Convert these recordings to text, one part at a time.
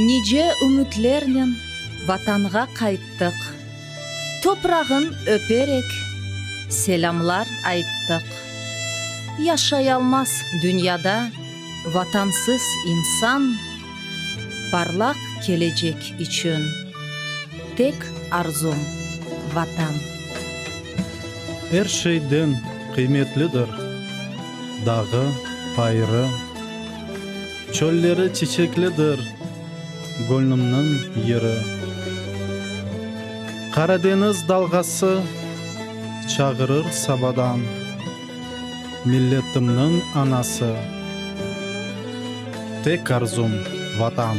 Nice ümitlerle vatanğa kayttık. Toprağın öperek selamlar ayttık. Yaşayalmaz dünyada vatansız insan, parlak gelecek için tek arzum vatan. Her şeyden kıymetlidir dağı, payrı, çölleri çiçeklidir gönlümün yeri. Karadeniz dalgası çağırır sabadan, milletimnin anası, tek arzum vatan.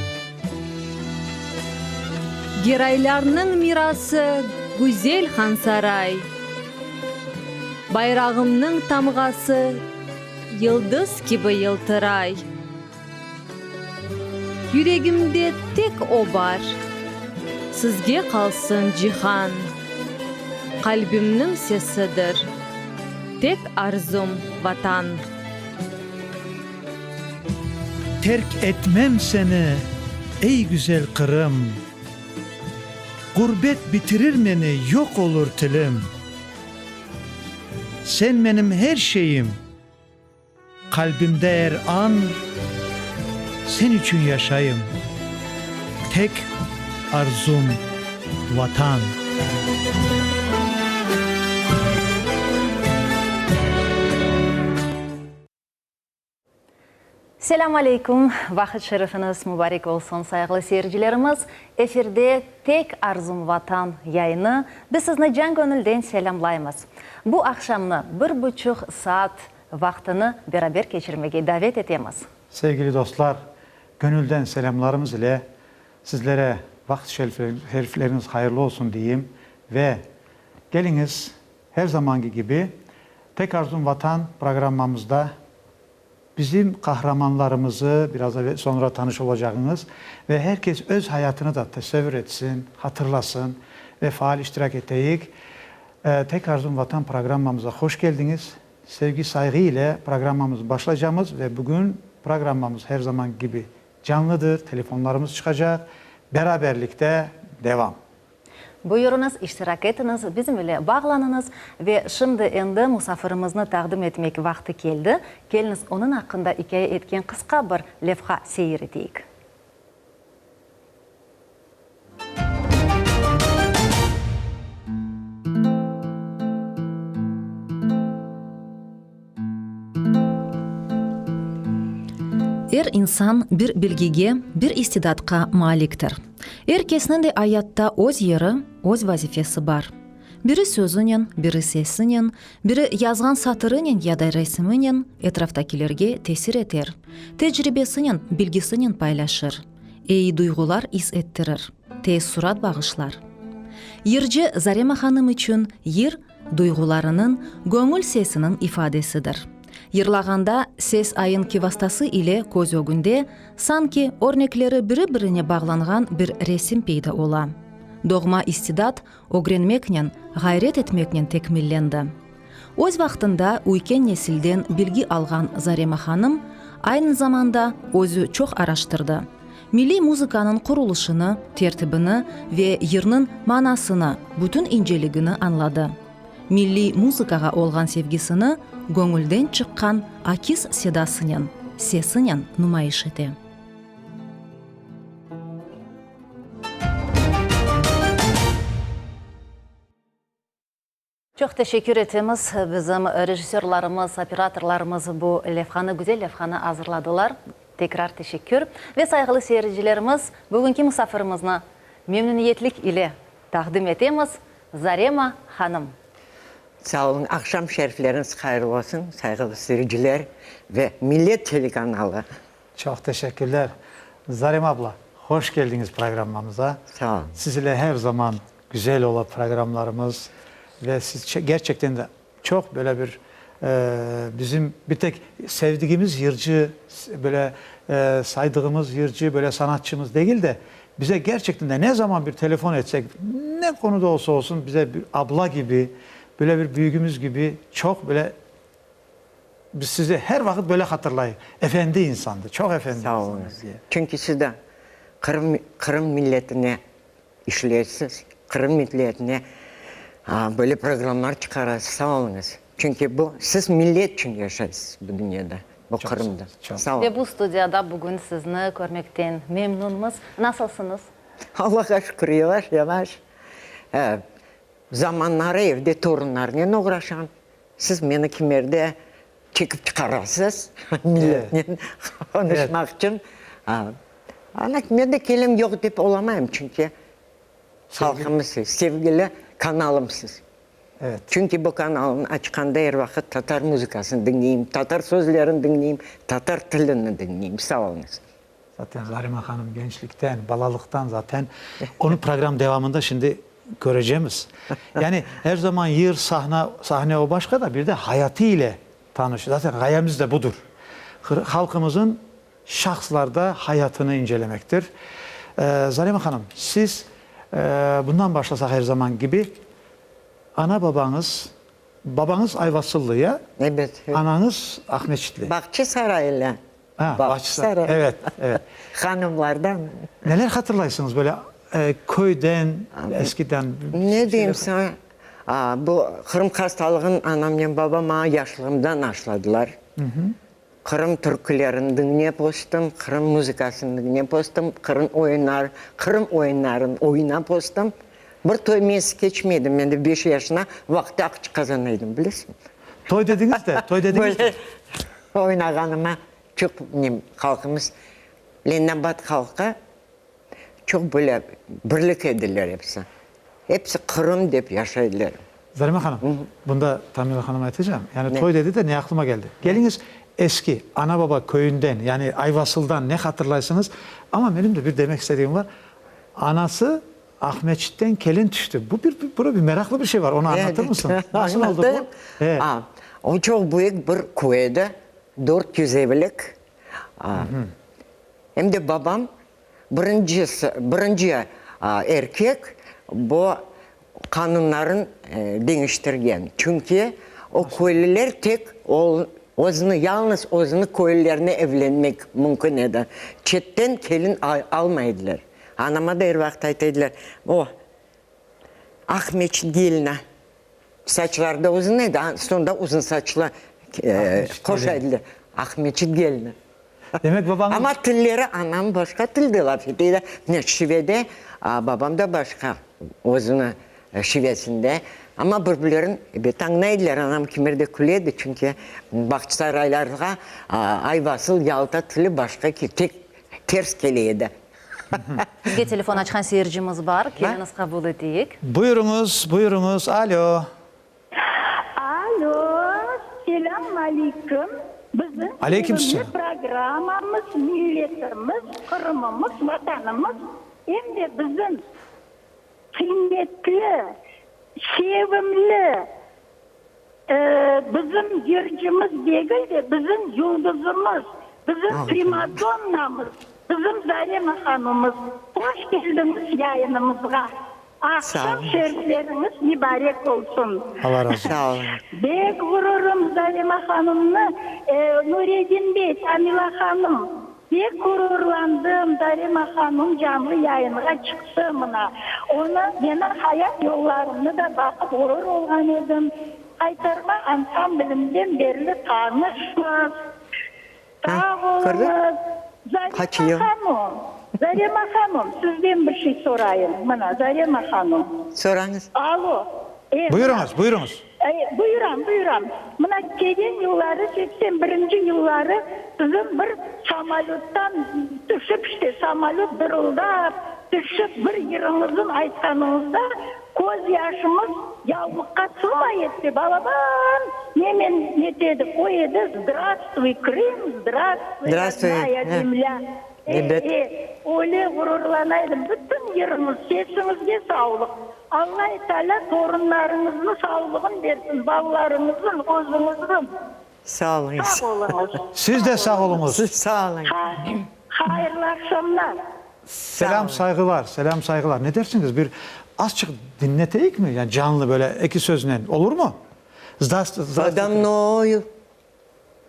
Giraylarının mirası güzel Hansaray. Bayrağımның tamgası yıldız gibi yıltıray. Yüreğimde tek o var, sizge kalsın cihan. Kalbimnin sesidir, tek arzum vatan. Terk etmem seni ey güzel Kırım. Gurbet bitirir beni, yok olur tilim. Sen benim her şeyim. Kalbimde her an sen için yaşayım. Tek arzum vatan. Selamun Aleyküm, vakit şerefiniz mübarek olsun saygılı seyircilerimiz. Efirde Tek Arzum Vatan yayını biz sizni can gönülden selamlayımız. Bu akşamını 1,5 saat vaktini beraber geçirmeye davet etemiz. Sevgili dostlar, gönülden selamlarımız ile sizlere vakit şerifleriniz hayırlı olsun diyeyim ve geliniz her zamanki gibi Tek Arzum Vatan programımızda bizim kahramanlarımızı biraz sonra tanış olacağınız ve herkes öz hayatını da tesevvür etsin, hatırlasın ve faal iştirak edeyik. Tek Arzum Vatan programımıza hoş geldiniz. Sevgi, saygı ile programımız başlayacağımız ve bugün programımız her zaman gibi canlıdır. Telefonlarımız çıkacak. Beraberlikte devam. Buyurunuz, iştirak etiniz, bizimle bağlanınız ve şimdi endi misafirimizni taqdim etmek vakti geldi. Geliniz onun hakkında hikaye etken kısa bir levha seyir eteyik. Her insan bir bilgiye, bir istidatqa maliktir. Herkesinin de hayatta öz yeri, öz vazifesi var. Biri sözünün, biri sesinin, biri yazgan satırının ya da resminin etraftakilerge tesir eter. Tecrübesinin, bilgisinin paylaşır. İyi duygular his ettirir. Teessürat bağışlar. Yirci Zarema Hanım için yer duygularının, göngül sesinin ifadesidir. Yırlaganda ses ayın kivastası ile көз өгünde sanki örnekleri biri-birine bağlanған bir resim peyda ola. Doğma istidat öğrenmekle, gayret etmekle tekmillendi. Öz vaxtında uyken nesilden bilgi alған Zarema Hanım aynı zamanda özü çok araştırdı. Milli muzikanın kuruluşunu, tertibini ve yerinin manasını, bütün inceligini anladı. Milli muzikaga olgan sevgisini göngülden çıkkan akiz sedasının, sesinin numayiş eti. Çok teşekkür etimiz. Bizim rejisörlerimiz, operatorlarımız bu levhanı, güzel levhanı hazırladılar. Tekrar teşekkür. Ve saygılı seyircilerimiz, bugünkü misafirimizni memnuniyetlik ile takdim etemiz. Zarema Hanım. Sağ olun. Akşam şerifleriniz hayırlı olsun saygılı seyirciler ve Millet Telekanalı. Çok teşekkürler. Zarem abla, hoş geldiniz programımıza. Sağ olun. Sizinle her zaman güzel olan programlarımız ve siz gerçekten de çok böyle bir bizim bir tek sevdiğimiz yırcı, böyle saydığımız yırcı, böyle sanatçımız değil de bize gerçekten de ne zaman bir telefon etsek, ne konuda olsa olsun bize bir abla gibi, böyle bir büyüğümüz gibi çok böyle biz sizi her vakit böyle hatırlayın. Efendi insandı, çok efendi Sağ olun. insandı diye. Çünkü siz de Kırım milletine işleyesiz. Kırım milletine böyle programlar çıkarasınız. Sağ olunuz. Çünkü siz millet için yaşaysınız bu dünyada. Bu Kırım'da. Sağ olun. Ve bu studiyada bugün sizni görmekten memnunuz. Nasılsınız? Allah'a şükür yavaş yavaş. Zamanları evde torunlarla uğraşan. Siz beni kimerde çekip çıkarasınız. Milletle konuşmak için. Ben de kelim yok deyip olamayım çünkü halkımızsınız, sevgili kanalımsınız. Evet. Çünkü bu kanalın açkanda her vakit Tatar müzikasını dinleyeyim, Tatar sözlerini dinleyeyim, Tatar tilini dinleyeyim. Sağ olunuz. Zaten Zarime Hanım gençlikten, balalıktan zaten onu program devamında şimdi göreceğimiz. Yani her zaman yer sahne o başka da bir de hayatıyla tanışıyor. Zaten gayemiz de budur. Halkımızın şahslarda hayatını incelemektir. Zarime Hanım siz bundan başlasak her zaman gibi ana babanız Ayvasıllı'ya, Evet. ananız Ahmetçitli. Bahçesaray'la. Bahçesaray. Evet, evet. Hanımlardan. Neler hatırlaysınız böyle köyden, eskiden? Ne diyeyim sana? Bu Kırım hastalığın anamla babama yaşlığımdan başladılar. Kırım türkülerini dinleyip postum, Kırım müzikasını dinleyip postum, Kırım oyunlarını oynayıp postum. Bir toy mesi geçmedim. Ben de 5 yaşına vakti akçı kazanaydım bilirsin. Toy dediniz de. Böyle oynağanıma çok halkımız, Lennebat halkı çok böyle birlik edilir hepsi. Hepsi Kırım deyip yaşaydılar. Zarime Hanım, bunda Tamila Hanım'a edeceğim. Yani Ne? toy dedi de ne aklıma geldi. Geliniz eski ana baba köyünden yani Ayvasıl'dan ne hatırlaysınız? Ama benim de bir demek istediğim var. Anası Ahmetçik'ten kelin düştü. Bu bir meraklı bir şey var. Onu anlatır mısın? Nasıl oldu bu? Evet. O çok büyük bir köyde 400 evlilik. Hem de babam birinci erkek bu kanunların değiştirgen. Çünkü o köylüler tek yalnız özünü köylülerine evlenmek mümkün eder. Çetten kelin almaydılar. Anama da her vakit aytaydılar. Ahmetçik geline. Saçları da uzun idi. Sonunda uzun saçlı koşaydılar. Ahmetçik geline. Demek babanız... Ama tilleri anam başka tilde laf ediyor. Ne şivede, babam da başka özünü şivesinde. Ama birbirlerin anlaydılar. Anam kimerde küleydi çünkü Bahçesaraylarga Ayvasıl, Yalta tili başka ki ters keleydi. Bizge telefon açan seyircimiz var. Keliniz kabul edeyik. Buyurunuz. Alo. Alo, selam aleyküm. Bizim Aleykümselam. programımız, milletimiz, Kırımımız, vatanımız hem de bizim kıymetli, sevimli bizim yırcımız değil de bizim yıldızımız, bizim primadonnamız, bizim Zarime Hanım'ımız. Hoş geldiniz yayınımıza. Akşam şerifleriniz mübarek olsun. Allah razı olsun. Sağ olun. Bek gururum Zarime Hanım'la Nureddin Bey, Tamila Hanım. Bek gururlandım Zarime Hanım canlı yayınına çıktığımına. Ona benim hayat yollarını da bakıp gurur olgan edim. Kaytarma ansamblimden beri tanışmaz. Sağ olunuz. Kaçıyor. Zarime Hanım, sizden bir şey sorayım. Bana Zarime Hanım. Soranız. Alo. Buyurunuz. Buyuram. Buna geçen yılları, 81. yılları sizin bir samolyottan düşüp samolyot dırıldap düşüp bir yerinizin aytkanınızda koz yaşımız yavlukka sığmay etti. Balaban nemen netedi koyedi. Здравствуй, Крым, здравствуй, моя земля. Öyle gururlanaydım. Bütün yeriniz, sesinize sağlık. Allah-u Teala torunlarınızın sağlığını versin. Ballarınızın, özünüzün. Sağ olun. Sağ olunuz. Siz de sağ olunuz. Sağ olun. Hayırlı akşamlar. Selam saygılar. Ne dersiniz? Bir azıcık dinleteyik mi? Yani canlı böyle iki sözle. Olur mu? Подо мною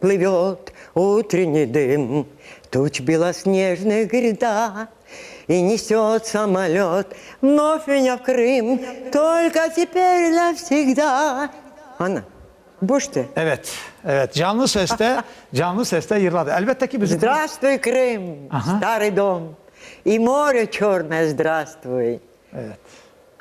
плывет утренний дым, туч белоснежных гряда, И несет самолет вновь меня в Крым, только теперь навсегда. Ana, boş de. Evet, evet. Canlı seste yırladı. Elbette ki bizim... Здравствуй, Крым, Ага. старый дом, и море черное, здравствуй. Evet.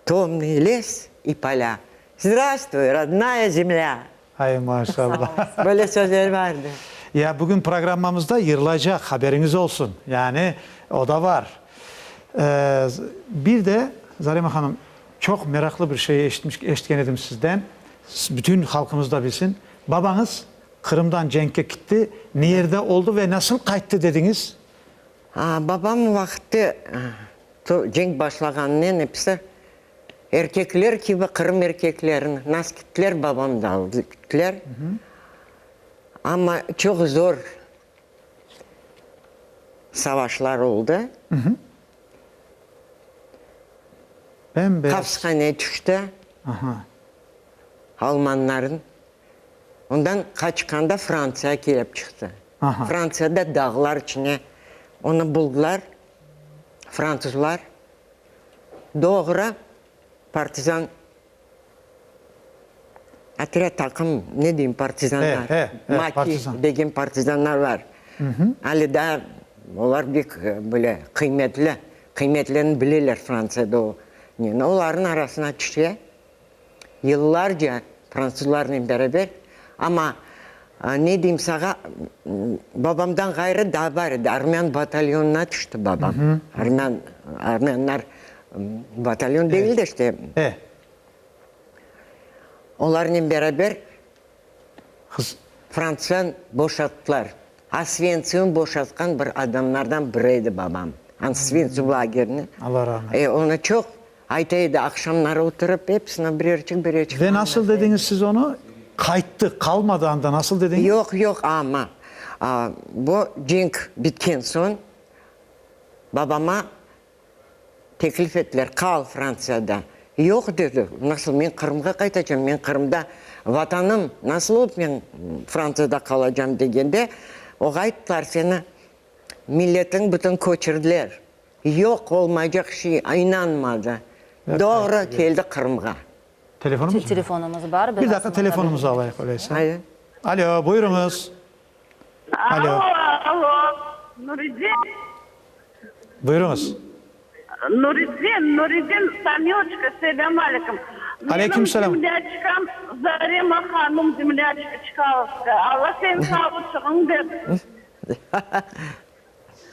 Томный лес и поля. Здравствуй, родная земля. Hay maşallah. Böyle sözler vardı. Ya bugün programımızda yırılacak, haberiniz olsun. Yani o da var. Bir de Zarime Hanım, çok meraklı bir şey eşitlenedim sizden. Bütün halkımız da bilsin. Babanız Kırım'dan Cenk'e gitti. Nerede oldu ve nasıl kayıttı dediniz? Babam vakti Cenk başlaganından hepsi erkekler gibi Kırım erkeklerini nasıl gittiler, babam da aldı gittiler. Ama çok zor savaşlar oldu. Bembeyaz. Kapskaneye düştü Aha. Almanların. Ondan kaçkanda Fransa'ya gelip çıktı. Aha. Fransa'da dağlar içine onu buldular. Fransızlar. Doğru partizan Atire takım ne diyeyim partizanlar. Maki partizan. degen partizanlar var. Ali da onlar bir böyle kıymetlerini bilirler Fransa'da o. Yani onların arasına düşüyor. Yıllarca Fransızlarla beraber ama ne diyeyim sana babamdan gayrı daha vardı. Armen batalyonuna düştü babam. Armenler batalyon değil de işte. Onlarla beraber Fransa'dan boşalttılar. Oswiecim'i boşaltkan bir adamlardan biriydi babam. Oswiecim lagerini. Allah rahmet. Ona çok aytaydı akşamları oturup hepsine birerçik. Ve nasıl dediniz siz onu? Kayıttı, kalmadı anda nasıl dediniz? Yok ama bu Cenk bitken son babama teklif ettiler, kal Fransa'da. Yok dedi, nasıl ben Kırım'a kaytacağım, ben Kırım'da vatanım, nasıl olup ben Fransa'da kalacağım degende o ayttılar seni milletin bütün köçürdüler. Yok olmayacak şey, inanmadı. Doğru geldi Kırım'a. Telefonumuz mu? Telefonumuz var. Bir dakika telefonumuzu alayım öyleyse. Hayır. Alo, buyurunuz. Alo. Alo. Nuridin. Buyurunuz. Nuridin Sanyochka, selam aleyküm. Aleykümselam. Землячкам Зарема Hanım землячка Чкаловская. Allah senin sağlıkçığın versin.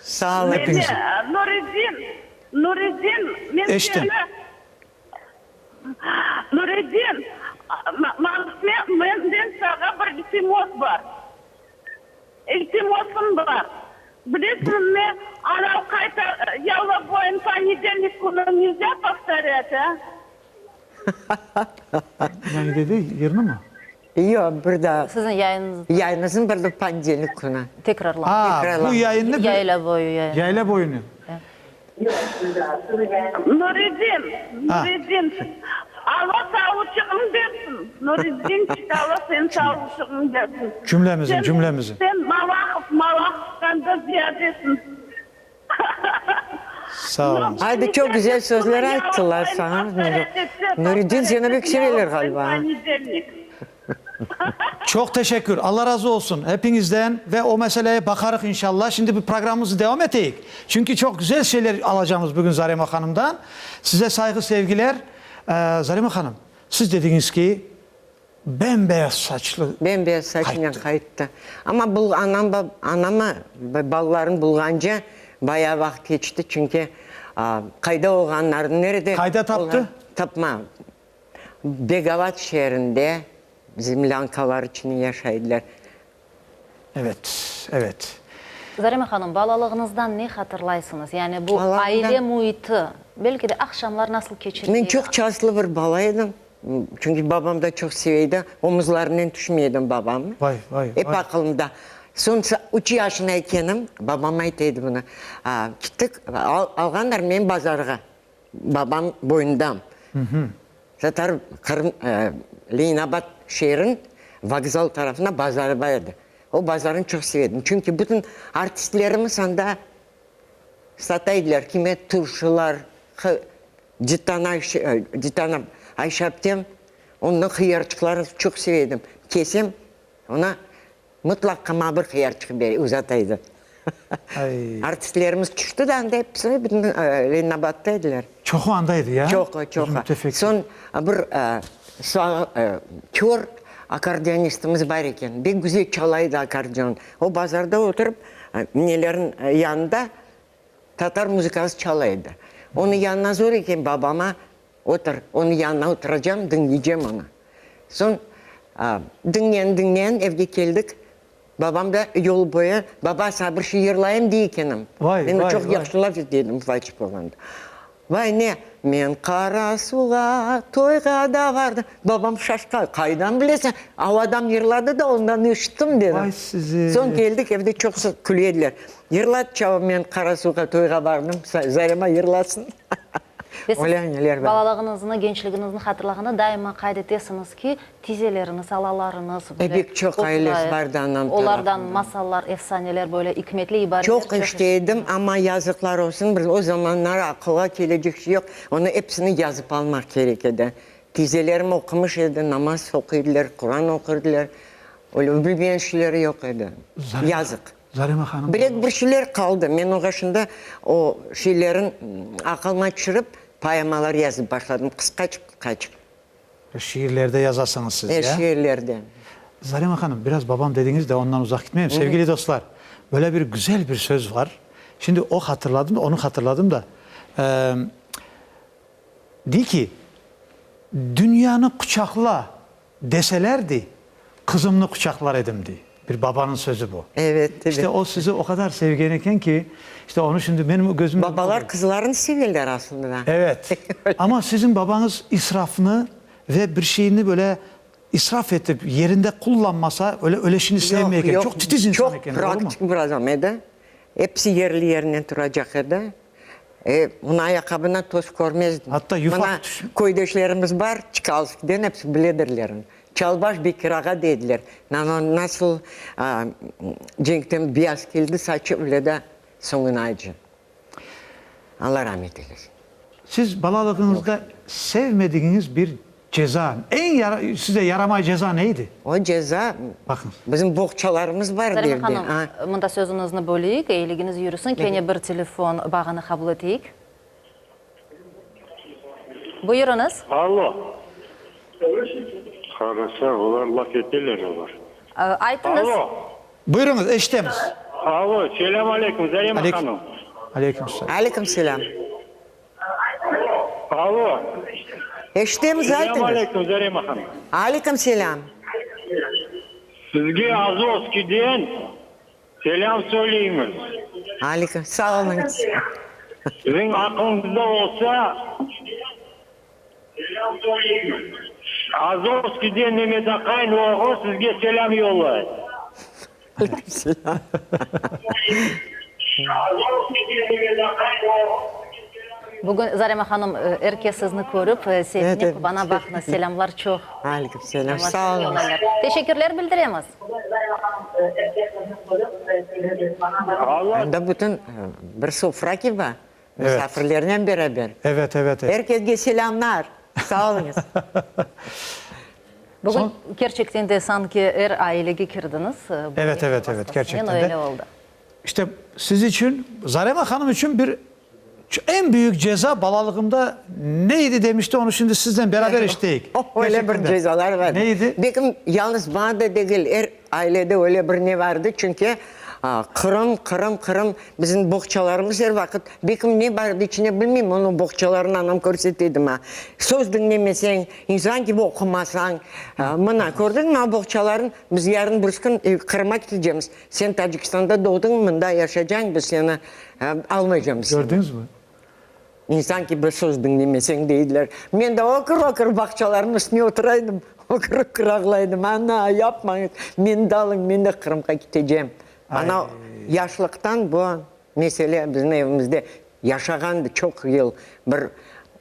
Sağ olun. Hepiniz. Nuridin, Eştim. Nuridin, benden sana bir iltimos var. İltimosum var. Bilirsin mi? Ana kayta yavla boyun понедельник günü nельзя повторять, а? Yani dedi, yerini mi? Yok, burada Sizin yayınınız yayınızın burada pancelik günü. tekrarlan. Bu yayını Yayla boyu yayın. yayla boyunu. Nuridin, Allah sağlıkçığın versin. Nuridin çıktı, Allah senin sağlıkçığın versin. Cümlemizin. Sen Malak'tan da ziyadesin. Sağ olun. Hadi çok güzel sözler ayttılar sana. Nuridin sana bir kişi verir galiba. Çok teşekkür. Allah razı olsun hepinizden ve o meseleye bakarız inşallah. Şimdi bu programımızı devam edeyik. Çünkü çok güzel şeyler alacağımız bugün Zarime Hanım'dan. Size saygı sevgiler. Zarime Hanım, siz dediniz ki bembeyaz saçlı. Bembeyaz saçıyla kayıttı. Ama anamı ballarını bulganca bayağı vakit geçti. Çünkü kayda olanların nerede? Kayda taptı? Tapma. Begavat şehrinde Zemlyankalar için yaşaydılar. Evet. Zarime Hanım, balalığınızdan ne hatırlaysınız? Yani bu Balalığımdan- aile muhiti, belki de akşamlar nasıl geçirdiği? Ben çok şanslı bir balaydım. Çünkü babam da çok seviydi. Omuzlarından düşmeydim babamı. Vay. Hep aklımda. Son 3 yaşındaykenim, babam aytaydı bunu. Gittik, alganlar men bazarga. Babam boyundam. Zaten Leninabad şehrin vokzal tarafına bazarı vardı. O bazarını çok sevdim. Çünkü bütün artistlerimiz anda sataydılar. Kime turşular, citana ayşaptem. Onun hıyarçıklarını çok sevdim. Kesem, ona mutlaka bir hıyarçık uzataydı. Ay. Artistlerimiz çıktı da hepsini bütün nabattaydılar. Çoğu andaydı ya. Çok. Son bir kör akordeonistimiz var iken. Bir güzel çalaydı akordeon. O bazarda oturup nelerin yanında Tatar müzikası çalaydı. Onun yanına zor iken babama otur. Onun yanına oturacağım, dinleyeceğim onu. Son dinleyen evde geldik. Babam da yol boyu, baba sabır şiirlayım diyikenim. Ben çok yaxşılap dedim Fatih babamda. Vay ne? Men kara suğa, toyga da vardı. Babam şaşka, kaydan bilesin? Adam yırladı da ondan üşüttüm dedim. Vay sizi. Son geldik evde çok külüyediler. Yırlat çabuk men kara suğa, toyga vardım. Zarema yırlasın. Balalığınızı, gençliğinizi hatırlağında daima kaydetesiniz ki tizeleriniz, alalarınız. Pek çok ailesi vardı anam Onlardan tarafından. masallar, efsaneler, böyle hikmetli ibaretler. Çok işteydim ama yazıklar olsun. O zamanlar akılla gelecek şey yok. Onu hepsini yazıp almak gerekirdi. Tizelerim okumuş idi, namaz okuyordular, Kur'an okuyordular. Öyle bilmeyen şeyleri yok idi. Yazık. Zarema Hanım. Bir şeyler kaldı. Ben o yaşında o şeylerin aklıma düşürüp poemalar yazıp başladım. Kıskaç. Şiirlerde yazasınız siz ya. Şiirlerde. Zarema Hanım, biraz babam dediğiniz de ondan uzak gitmeyin. Sevgili dostlar, böyle bir güzel bir söz var. Şimdi onu hatırladım da. Di ki, dünyanı kucakla deselerdi, kızımını kucaklar edimdi. Bir babanın sözü bu. Evet. İşte o sizi o kadar sevgeneken ki, işte onu şimdi benim gözümde... Babalar kızlarını seviyorlar aslında. Evet. Ama sizin babanız israfını ve bir şeyini böyle israf edip yerinde kullanmasa öyle şeyini sevmeyken çok titiz insan çok iken, doğru mu? pratik bir adam idi. Hepsi yerli yerine duracak idi. Onun ayakkabına toz görmezdim. Hatta yufak Bana koydaşlarımız var, Çıkalski'den hepsi bilirlerin. Çalbaş bir kiraga dediler. Nasıl Cenk'ten beyaz geldi, saçı öyle de sonuna acı. Allah rahmet eylesin. Siz balalığınızda sevmediğiniz bir ceza, size yaramay ceza neydi? O ceza, Bakın. bizim boğçalarımız var Zarema derdi. Hanım, mında sözünüzü böleyik, eyliginiz yürüsün. Kene bir telefon bağını kabul eteyik. Buyurunuz. Alo. Karasa olar laf ettiler olar. Aytınız. Alo. Buyurunuz, eşitemiz. Alo. Selam aleyküm Zarema Hanım. Aleykümselam. Aleyküm selam. Alo. Eşitemiz Selam aytınız. aleyküm Zarema Hanım. Aleyküm selam. Sizge Azovski'den selam söyleyiniz. Aleyküm, sağ olun. Sizin aklınızda olsa Azovski'den Mehmet Akay'ın oğlu sizge selam yollar. Aleyküm selam. Bugün Zarema Hanım herkes sizni görüp sevinip Evet. bana bakın. Selamlar çok. Aleyküm selam, sağ olun. Teşekkürler bildiremiz. Allah Ben de bütün bir sofra gibi. Misafirlerle beraber. Evet. Herkese selamlar. Sağ olun. Bugün gerçekten de sanki her aileye girdiniz. Evet, gerçekten de. Öyle oldu. İşte siz için, Zarema Hanım için en büyük ceza balalığımda neydi demişti, onu şimdi sizden beraber işteyik. Öyle Gerçekten bir de. cezalar var. Neydi? Benim yalnız bana da değil, her ailede öyle bir ne vardı çünkü Kırım, bizim boğçalarımız her vakit. Benim ne vardı içine bilmem, onun boğçalarını anam görsetiydim ha. Söz dinlemesen, insan gibi okumasan, bana gördün mü boğçaların, biz yarın bir gün Kırım'a gideceğiz. Sen Tacikistan'da doğdun mu, da yaşayacaksın, biz seni almayacağım. Gördünüz mü? İnsan gibi söz dinlemesen değiller. Ben de okır bahçaların üstüne oturaydım. Okır ağlaydım. Ana yapmayın. Ben de alın, ben de Kırım'a gideceğim. Ana yaşlıktan bu mesele bizim evimizde yaşagandı çok yıl. Bir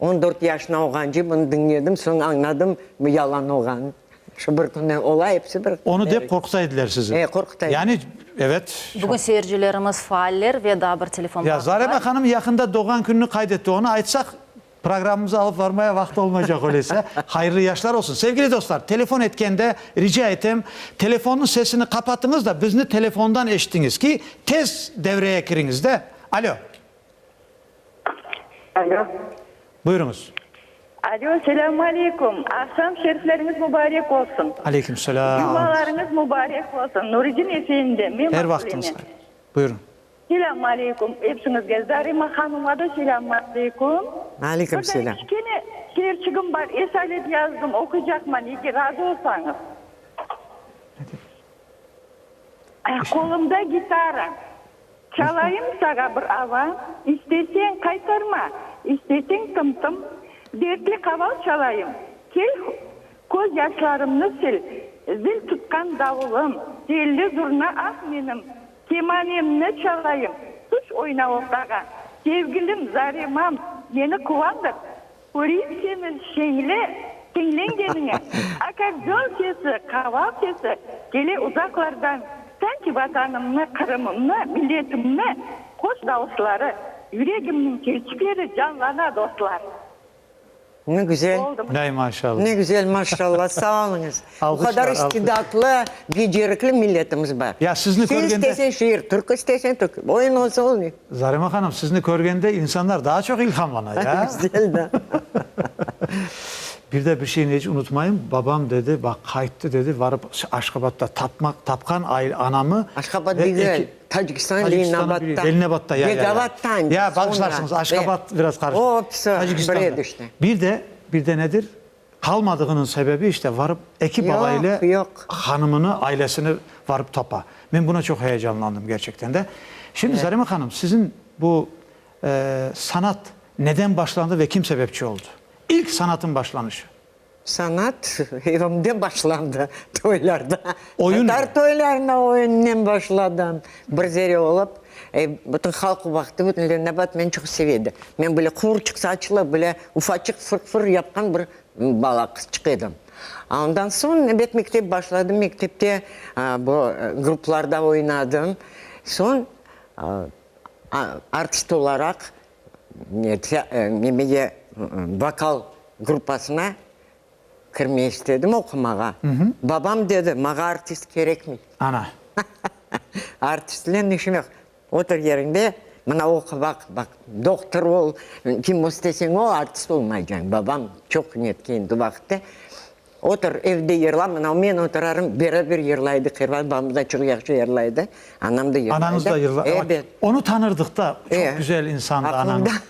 14 yaşına olğanca bunu dinledim, sonra anladım bu yalan olğan. Şu bir günde olay hepsi bir. Onu deyip korkutsaydılar sizi. Korkutaydı. Yani evet. Bugün seyircilerimiz faaller ve daha bir telefon Ya bağlı Zarema var. Hanım yakında doğan gününü kaydetti. Onu açsak programımızı alıp varmaya vakti olmayacak öyleyse. Hayırlı yaşlar olsun. Sevgili dostlar, telefon etkende rica ettim. Telefonun sesini kapatınız da bizni telefondan eşitiniz ki tez devreye giriniz de. Alo. Alo. Buyurunuz. Alo, selamun aleyküm. Akşam şerifleriniz mübarek olsun. Aleykümselam. Yuvalarınız mübarek olsun. Nuridin Efendi. Her vaktiniz. Buyurun. Selamun aleyküm. Hepsinizge. Zarema Hanım'a da selamun aleyküm. Aleykümselam. Burada iki tane şiirçigim var. Esalet yazdım. Okuyacakman. İyi razı olsanız. Kolumda gitara. Çalayım sana bir ava. İstesen kaytarma. İstesen tım tım. Dertli kaval çalayım. Kel koz yaşlarımını sil. Zil tutkan davulum. Telli zurna ah benim. Kemanemni çalayım. Tuş oyna ortaga. Sevgilim Zarimam beni kuvandır. Koruyup seni şeyle kenlengenine. Akordeon sesi, kaval sesi. Gele uzaklardan sanki vatanımını, Kırım'ımı, milletimni hoş davusları. Yüreğimin kelçikleri canlana dostlar. Ne güzel. Oldu. Ne maşallah. Ne güzel maşallah. Sağ olunuz. Bu Alkışlar, kadar alkış. istidatlı, becerikli milletimiz var. Ya sizni Sen görgende- istesen şiir, türkü istesen türkü. Oyun olsa oluyor. Zarema Hanım sizni görgende insanlar daha çok ilhamlanır ya. Güzel de. Bir de bir şeyini hiç unutmayın. Babam dedi, bak kayıttı dedi, varıp Aşkabat'ta tapkan anamı. Aşkabat ve değil, iki- Tacikistan, Tacikistan'ı biliyor. Leninebat'ta ya. Begavat'tan. Ya bağışlarsınız Aşkabat biraz karıştı. O hepsi Tacikistan'da. buraya düştü. Bir de nedir? Kalmadığının sebebi işte varıp iki Yok, babayla yok. hanımını, ailesini varıp topa. Ben buna çok heyecanlandım gerçekten de. Şimdi Zarema Hanım sizin bu sanat neden başlandı ve kim sebepçi oldu? İlk sanatın başlanışı. Sanat evimde başlandı toylarda. Oyun Tatar mu? toylarına oyundan başladım. Bir zeri olup bütün halk baktı, bütün Leninebat beni çok sevdi. Ben böyle kıvırcık saçlı, böyle ufacık fır yapkan bir bala kızcık idim. Ondan sonra bet mektep başladım. Mektepte bu gruplarda oynadım. Son artist olarak vokal grupasına kirmeyi istedim okumağa. Babam dedi, mağa artist gerek mi? Ana. Artistlerin işim yok. Otur yerinde, bana oku bak, doktor ol, kim istesen ol, artist olmayacaksın. Babam çok netkindi vakti. Otur evde yerla, men oturarım, beraber yerlaydık. Babam da çok yaxşı yerlaydı. Anam da yerlaydı. Ananız da yıllar. Evet. Onu tanırdık da çok güzel insandı Aklımda. ananız.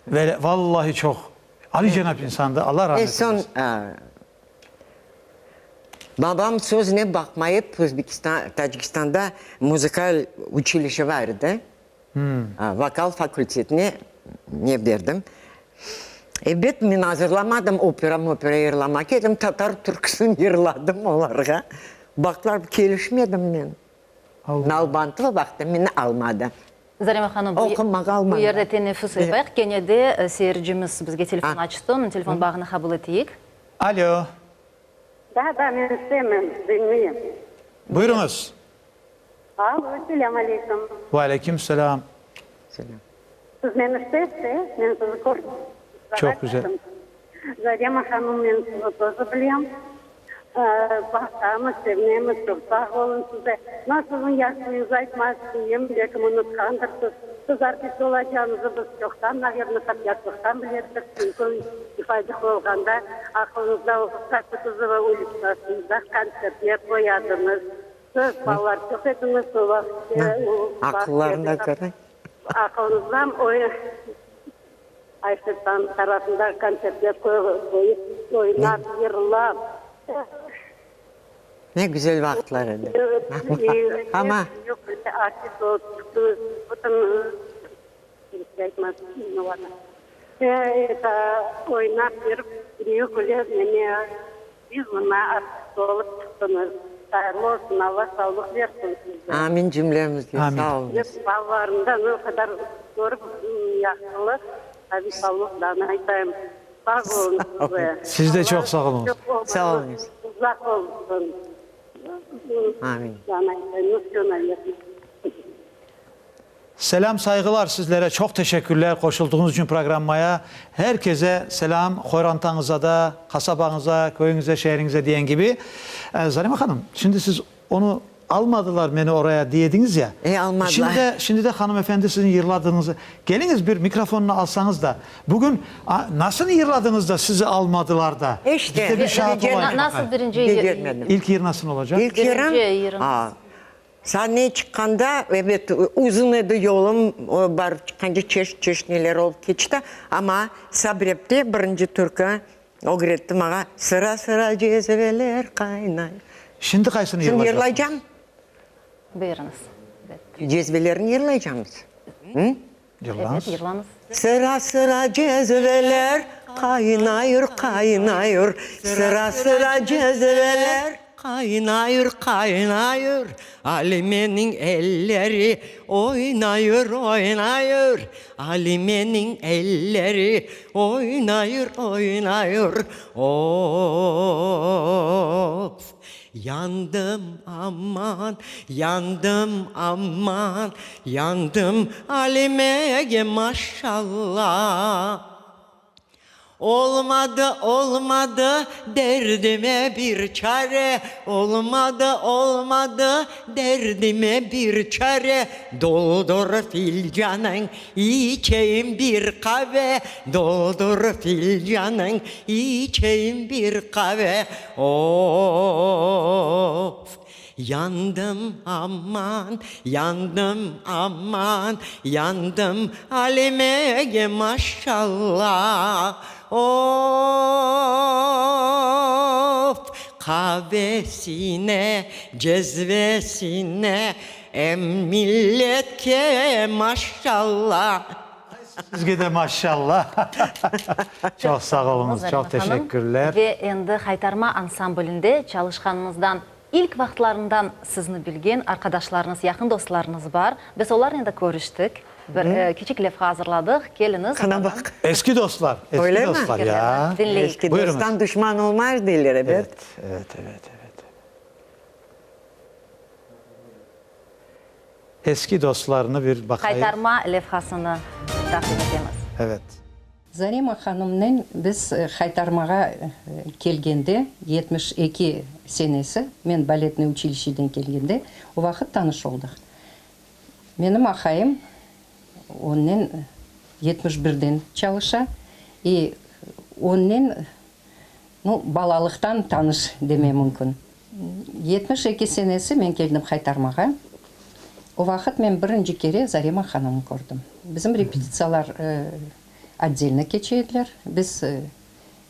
Ve vallahi çok Ali Cenap insandı. Allah rahmet eylesin. Son babam sözüne bakmayıp Tacikistan'da müzikal училище vardı. Vokal fakültetine ne verdim. Evet, ben hazırlamadım opera yerlamak. Dedim Tatar türküsünü yerladım onlara. Baklar gelişmedim ben. Nalbantıya baktım, beni almadı. Zarema Hanım, Okumak bu almadı. yerde teneffüs yapayıq. Gene de seyircimiz bizge telefon açtı. Onun telefon bağını kabul ettik. Alo. Da ben istemem, dinleyeyim. Buyurunuz. Alo, selamun aleyküm. Ve aleyküm selam. Selam. Siz beni isteyse, ben sizi korktum. Çok güzel. Zarema Hanım, ben sizi tozu biliyorum. Baksamız, sevmemiz çok sağ olun size. Nasılın yaşınızı aytmazsın, belki unutkandırsınız. Siz artist olacağınızı biz çoktan, naverno tabiatlıktan bilirdik. Çünkü ifade olganda aklınızda Sakıtızı ve uluslararasında konsertler koyardınız. Siz bağlar çok ediniz o vakitte. Akıllarına göre. Aklınızdan Ayşe'den tarafında konsertler koyup oynar, yırlar. Ne güzel vaktlerdi. Ama Yok, artist oldu. Bütün oynap verip büyük öyle biz buna artist olup çıktınız. Hayırlı olsun, Allah sağlık versin size. amin cümlemizge. Amin. Sağ olun. Bağlarından o kadar doğru yaşlılık. Tabii sağlıklarını aytayım. Sağ olun size. Siz de çok sağ olun. Sağ olun. uzak olsun. Amin. Selam, saygılar sizlere. Çok teşekkürler koşulduğunuz için programmaya. Herkese selam, Hoyrantanıza da, kasabanıza, köyünüze, şehrinize diyen gibi. Zarima Hanım, şimdi siz onu almadılar beni oraya diyediniz ya. Almadılar. Şimdi de hanımefendi sizin yırladığınızı. Geliniz bir mikrofonunu alsanız da. Bugün nasıl yırladınız da sizi almadılar da? İşte, Bizde bir şahit olayım. Nasıl birinci Görmedim. İlk yer nasıl olacak? İlk Birinci yarım, yarım. sahneye çıkanda evet uzun edi yolum var çıkınca çeşit neler olup geçti ama sabrepti birinci türkü öğretti bana sıra sıra cezeveler kaynay. Şimdi kaysını Şimdi yırlayacaksınız? yırlayacağım. Buyurunuz. Cezvelerini yırlayacağımız. Yırlanız. Evet, yırlanız. Sıra sıra cezveler kaynayır kaynayır. Sıra sıra cezveler kaynayır kaynayır. Alime'nin elleri oynayır oynayır. Alime'nin elleri oynayır oynayır. Of. Yandım aman, yandım aman, yandım Alime'ye maşallah. Olmadı olmadı derdime bir çare, olmadı olmadı derdime bir çare. Doldur filcanın içeyim bir kahve, doldur filcanın içeyim bir kahve. Of. Yandım aman, yandım aman, yandım Alime'ye maşallah. Of, kahvesine, cezvesine, milletke maşallah. Sizge de maşallah. Çok sağ olunuz, çok teşekkürler. Ve endi Haytarma ansamblinde çalışkanınızdan ilk vaxtlarından sizni bilgen arkadaşlarınız, yakın dostlarınız var. Biz onlarla da görüştük. Bir küçük lef hazırladık. Geliniz. Kana bak. Eski dostlar, eski Öyle mi? dostlar ya. Dinleyin. Eski Buyurunuz. dosttan düşman olmaz derler evet. Evet. Eski dostlarını bir bakayım. Haytarma lefhasını takdim edemiz. Evet. Зарима ханымның біз Хайтармаға келгенде 72 сенесі, мен балетный училищеден келгенде, о вақыт таныш болдық. Менің ақайым оннен 71-ден çalışа, и оннен балалықтан таныш деме мүмкін. 72 сенесі мен келдім Хайтармаға. О вақыт мен бірінші кере Зарима ханымын көрдім. Біздің репетициялар отдельно кечеділер. Біз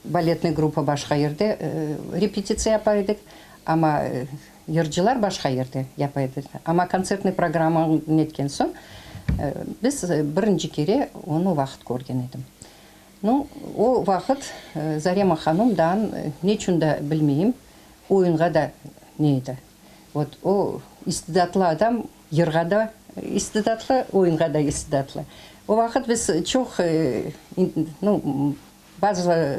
балетный группа башқа ерде репетиция yapaydık. Ama yırcılar başqa yerде yapaydık. Ama konsertный программа неткен соң, біз бірінші кере оны вақыт көрген едім. О вақыт Зарима ханымдан не үшін да білмеймін, ойынға да не еді. Вот о istidatlı адам yırға да istidatlı, oyынға да istidatlı. O vakit biz çok bazı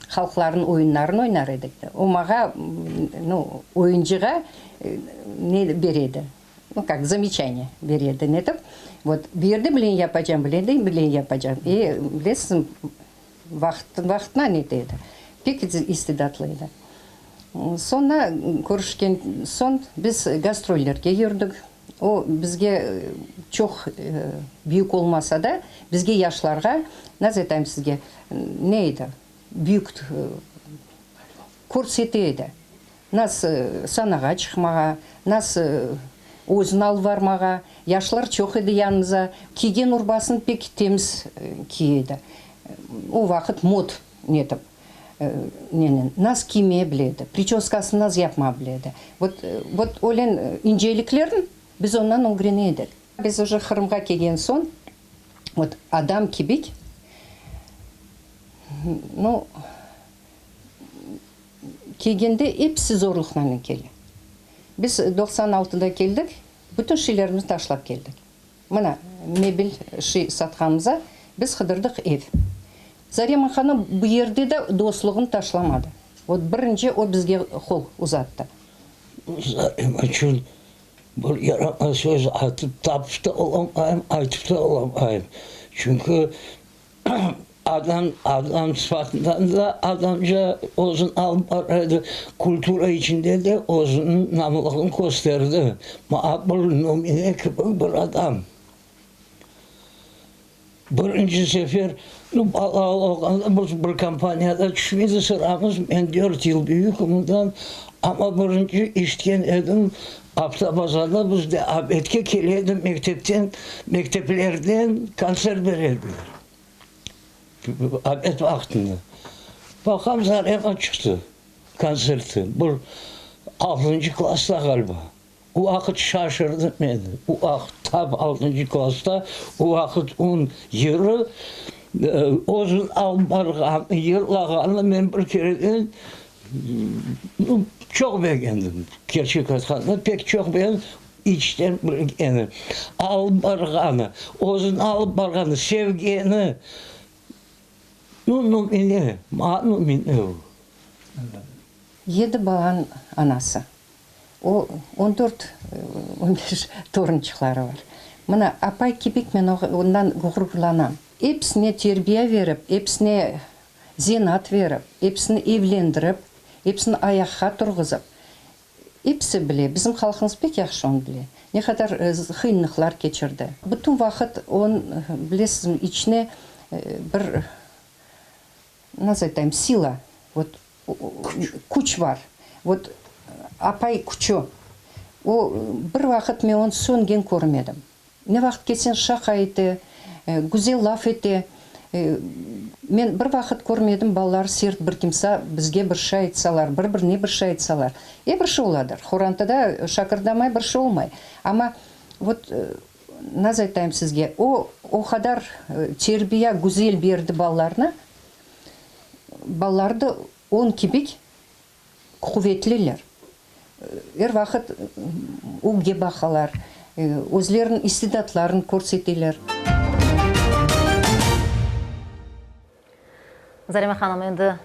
halkların oyunlarını oynar edik. O mağa oyuncuğa ne beredi? Как замечание beredi. Ne de? Вот bir yerde bilen yapacağım, bilen yapacağım. Bilirsin vaxtına ne dedi? Pek istidatlıydı. Sonra görüşken son biz gastrollerge yürüdük. O bizge çok büyük olmasa da bizge yaşlarga nasıl etayım sizge neydi? Büyük kurs eteydi. Nasıl sanağa çıkmağa, nasıl özün al varmağa, yaşlar çok idi yanımıza. Kiygen urbasını pek temiz kiyedi. O vakit mod netip. Nasıl giymeye biledi, прическасын nasıl yapma biledi. Вот olan inceliklerin biz ondan öğreniydik. Biz уже Kırım'a kelgen son, вот adam kibik, kelgende hepsi zorluklarla keldi. Biz 96'da keldik, bütün şeylerimizi taşlap keldik. Mana mebel şey satkanımıza biz kıdırdık ev. Зарима ханым bu yerde de dostluğunu taşlamadı. Вот бірінші о бізге қол ұзатты. Zarem için bu yaratma söz atıp tapıp da olamayım, aytıp da olamayım. Çünkü adam sıfatından da adamca olsun almaraydı. Kultura içinde de olsun namlılığını gösterdi. Mağabır nomine kıpır bir adam. Birinci sefer biz bir kampanyada düşmedi sıramız. Ben 4 yıl büyükümden ama birinci işten edim. Hafta pazarda biz de abetke keliydim mekteplerden konser verirdiler. Abet vaktinde. Bakalım Zarem'e çıktı konserti. Bu 6. klasta galiba. O vakit şaşırdım ben. O vakit tabi 6. klasta, o vakit onun yeri, ozun albarğanı, yırlağanı ben bir kereden çok beğendim. Gerçek aslında pek çok beğendim. İçten beğendim. Albarğanı, ozun albarğanı, sevgini, numine, numine. 7 баланың анасы. O 14-15 torunçuları var. Мына апай кебек мен ondan gururlanam. Hepsine terbiye verip, hepsine zenat verip, hepsini evlendirip, hepsini ayakka turguzup. Hepsi bile, bizim halkımız pek yaxşı onu bile. Ne kadar kıyınlıklar geçirdi. Bütün vakit on, bilesizim, içine bir, nasıl diyeyim, sila, вот, kuç var. Вот, апай күчі. O bir vakit мен onu söngen көрмедім. Ne vakit кетсең шақайды, güzel laf ете. Мен bir vakit көрмедім, балалар серт бір кимса, бізге бір шай айтсалар, бір-біріне бір шай айтсалар. Bir şey oладыр. Хорантыда шақырдамай bir şey olmay. Ama вот, nasıl айтайым sizге, o kadar terbiye güzel berdi балаларына. Балаларды он kibik kuvvetliler. Her vakit uge bakalar, özlerinin istidatlarını көрсетелер. Zarema Hanım, endi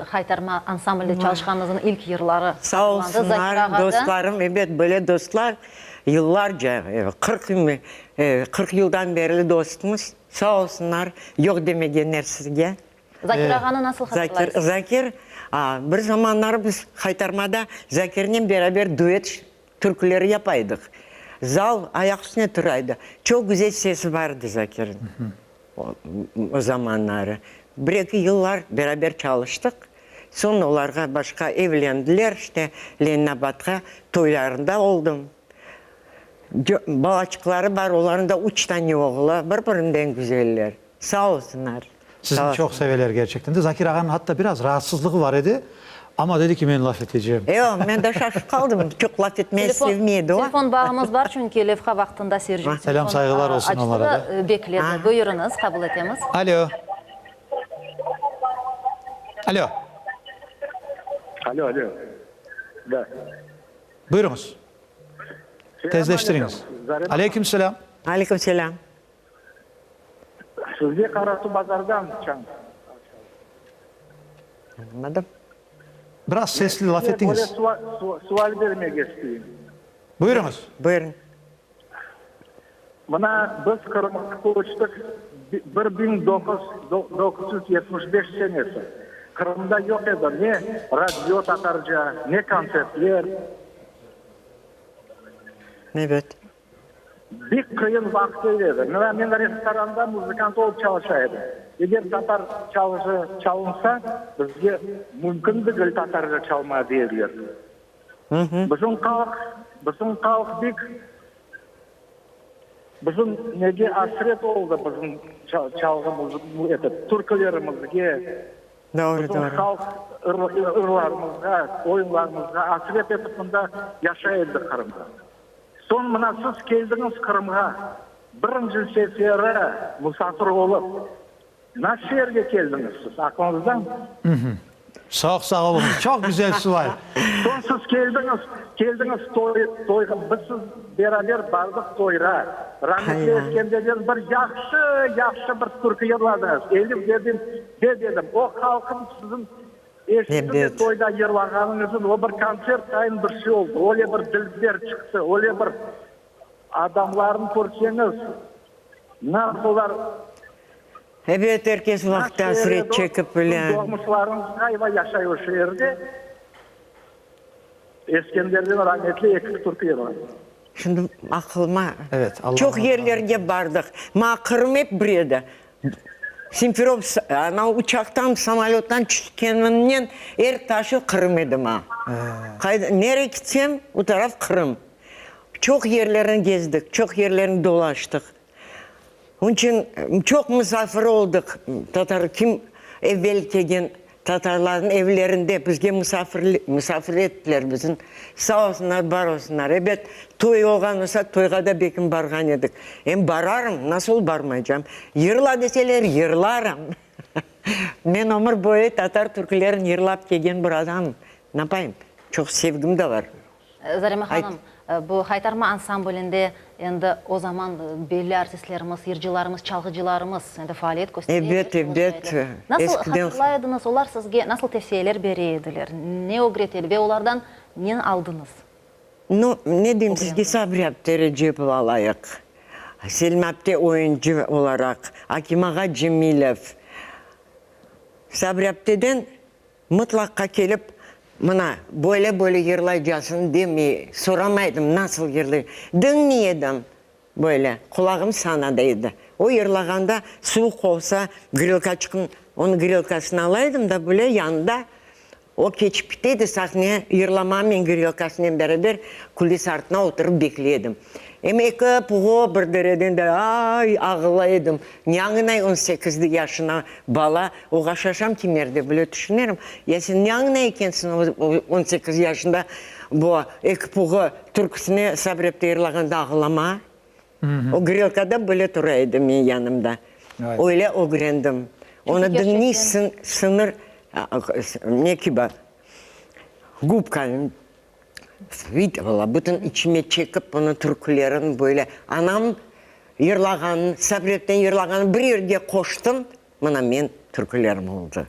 Haytarma ansamblde çalışkanınızın ilk yılları. Sağ olsunlar dostlarım, evet böyle dostlar yıllarca 40 yıldan beri dostumuz. Sağ olsunlar, yok demegenler sizge. Zakir Ağa'nı nasıl hatırlarsınız? Zakir, bir zamanlar biz Haytarma'da Zakir'le beraber duet türküleri yapaydık. Zal ayak üstüne duraydı. Çok güzel sesi vardı Zakir'in o zamanları. 1-2 yıllar beraber çalıştık. Sonra onlarga başka evlendiler. İşte Leninabat'ta toylarında oldum. Balaçıkları var, onların da 3 tane oğlu. Birbirinden güzeller. Sağ olsunlar. Sizi çok severler gerçekten de. Zakir Ağa'nın hatta biraz rahatsızlığı var idi. Ama dedi ki ben laf edeceğim. Yok, ben de şaşıp kaldım. Çok laf etmeyi sevmeydi o. Telefon bağımız var çünkü levha vaktinde seyirci. Selam saygılar olsun onlara da. Bekledi. Buyurunuz, kabul etemiz. Alo. Alo. Alo. Da. Buyurunuz. Tezleştiriniz. Aleykümselam. Aleykümselam. Sizge Karatu Bazar'dan çan. Anladım. Biraz sesli laf ettiniz. Sual vermeye geçtiğim. Buyurunuz. Buyurun. Buna biz Kırım'a koştuk 1975 senesi. Kırım'da yok edi ne radyo Tatarca, ne konsertler. Evet. Bir kıyın vaktiydi. Ben restoranda müzikant olup çalışaydım. Eğer Tatar çalınsa, bizge mümkün değil Tatarca çalma deyirler. Bizim kalk bik, bizim nege asret oldu bizim çalgımız, türkülerimizge. Bizim kalk ırlarımızga, oyunlarımızga asret etip bunda yaşayırdı Kırım'da. Son mına siz geldiniz Kırım'a, birinci sefere musafir olup, nasıl yerge geldiniz siz, aklınızdan? Sağ olun. Çok güzel sual. Son siz geldiniz toyga, biz siz beraber bardık toyra. Rahmetli eskendeden bir yaxşı bir türkü yırladınız. Elim dedim, o halkım sizin Eskide toyda yırlağanınızın o bir konser sayın bir şey oldu. Öyle bir dilber çıktı. Öyle bir adamların görseniz nasıllar Evet, herkes vakti hasret çekip bile. doğmuşlarınız kayba yaşıyor şu yerde. Eskender'den rahmetli Ekik Türkiye var. Şimdi aklıma Evet, Allah çok Allah. yerlerge bardık. Ma Kırım hep buraya. Simferop ana uçaktan, samolyottan çıkkenimden er taşı Kırım edim ha. Nereye gitsem o taraf Kırım. Çok yerlerini gezdik, çok yerlerini dolaştık. Onun için çok misafir olduk. Tatar kim evvel kelgen Tatarların evlerinde bizge misafir ettiler bizim. Sağ olsunlar, bar olsunlar. Evet, toy olgan olsa toyga da bekim bargan edik. Hem bararım, nasıl barmayacağım? Yırla deseler yırlarım. Men ömür boyu Tatar Türklerin yırlap kelgen bir adamım. Ne yapayım? Çok sevgim de var. Zarema Hanım, bu Haytarma ansamblinde endi o zaman belli artistlerimiz, yırcılarımız, çalgıcılarımız endi faaliyet gösteriyor. Evet. Nasıl Eskiden hatırlaydınız? Onlar sizge nasıl tavsiyeler beriydiler? Ne öğretildi ve onlardan ne aldınız? no, ne diyeyim sizge Sabri Abdi Recep alayık. Selim Abdi oyuncu olarak, Hakim Ağa Cemilov. Sabri Abdi'den mutlaka gelip bana böyle yırlayacaksın demeyi soramaydım nasıl yırlayayım. Dinleyedim böyle kulağım sanadaydı. O yırlaganda soğuk olsa grilka çıkın onun grilkasını alaydım da böyle yanında o keçip giteydi sahneye yırlamamın grilkasıyla beraber kulis артına oturup bekleyedim. Emeki puğu bir dereden de ay ağlaydım. Nyanginay 18 yaşına bala oğa şaşam kimerde böyle düşünürüm. Ya sen nyanginay ekensin 18 yaşında bu iki puğu türküsüne sabrepte yırlaganda ağlama. O grilkada böyle duraydı men yanımda. Öyle öğrendim. Onu dinleysin sınır ne kibar. Gubka видела, bütün içime çekip bunu türkülerin böyle anam yırlağan, sabretten yırlağan bir yerde koştum. Bana men türkülerim oldu.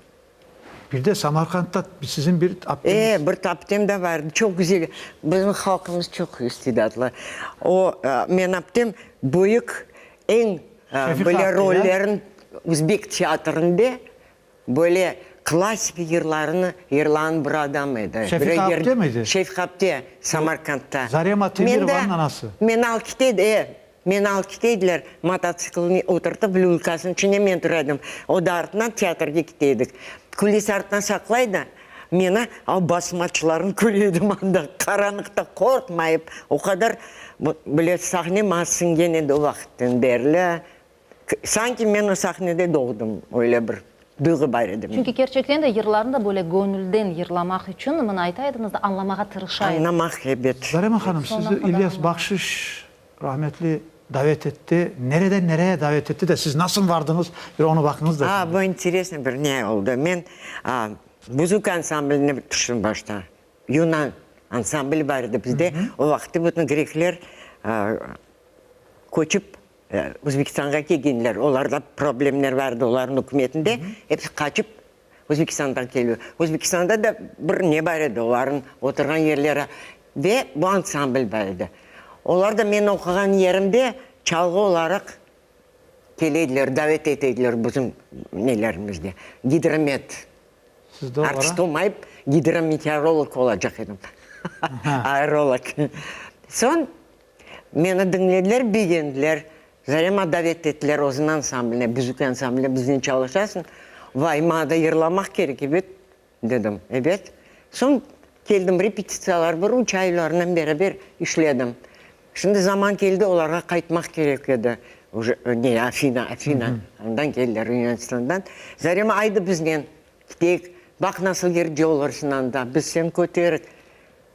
Bir de Samarkand'da sizin bir apteniz. Bir taptem de vardı. Çok güzel. Bizim halkımız çok istidatlı. O men aptem büyük en böyle rollerin Uzbek tiyatrında böyle klasik yırlarını yırlan bir adamıydı. Şefik Abdi miydi? Şefik Abdi, Samarkand'da. Zarema Temirovan'ın anası. Men alkiteydiler. Mototsiklini oturtup lülkasının içine men turadım. O da ardından tiyatrga giteydik. Kulis ardından saklaydı. Meni basmaçıların көредім anda. Karanlıkta korkmayıp o kadar böyle sahne masingen edi o vakitten derli. Sanki men o sahnede doğdum. Öyle bir duygu var edim. Çünkü gerçekten de yırlarını da böyle gönülden yırlamak için bunu aytaydınız da anlamağa tırışaydı. Anlamak evet. Zarema Hanım sizi İlyas Bakşış rahmetli davet etti. Nereden nereye davet etti de siz nasıl vardınız? Bir onu bakınız da. Bu интересно bir ne oldu. Men müzik ansambline düştüm başta. Yunan ansambli vardı bizde. O vakti bütün Grekler koçup Özbekistan'a geldiler. Onlarda problemler vardı onların hükümetinde. Hepsi kaçıp Özbekistan'dan geliyor. Özbekistan'da da bir ne vardı onların oturan yerlere. Ve bu ansambl vardı. Onlar da ben okuyan yerimde çalgı olarak gelediler, davet ettiler bizim nelerimizde. Gidromet. Siz de o Artist ara. olmayıp gidrometeorolog olacak idim. Aerolog. Son beni dinlediler, beğendiler. Zarema davet ettiler o zaman ansambline, müzik ansambline bizden çalışasın. Vay mağda yırlamak gerek evet dedim. Evet. Son geldim repetisiyalar var, 3 aylarından beraber işledim. Şimdi zaman geldi onlara kayıtmak gerekiyordu. Ne Afina. Ondan geldiler Yunanistan'dan. Zarema aydı bizden. Gideyik. Bak nasıl yerci olursun anda. Biz sen kötürük.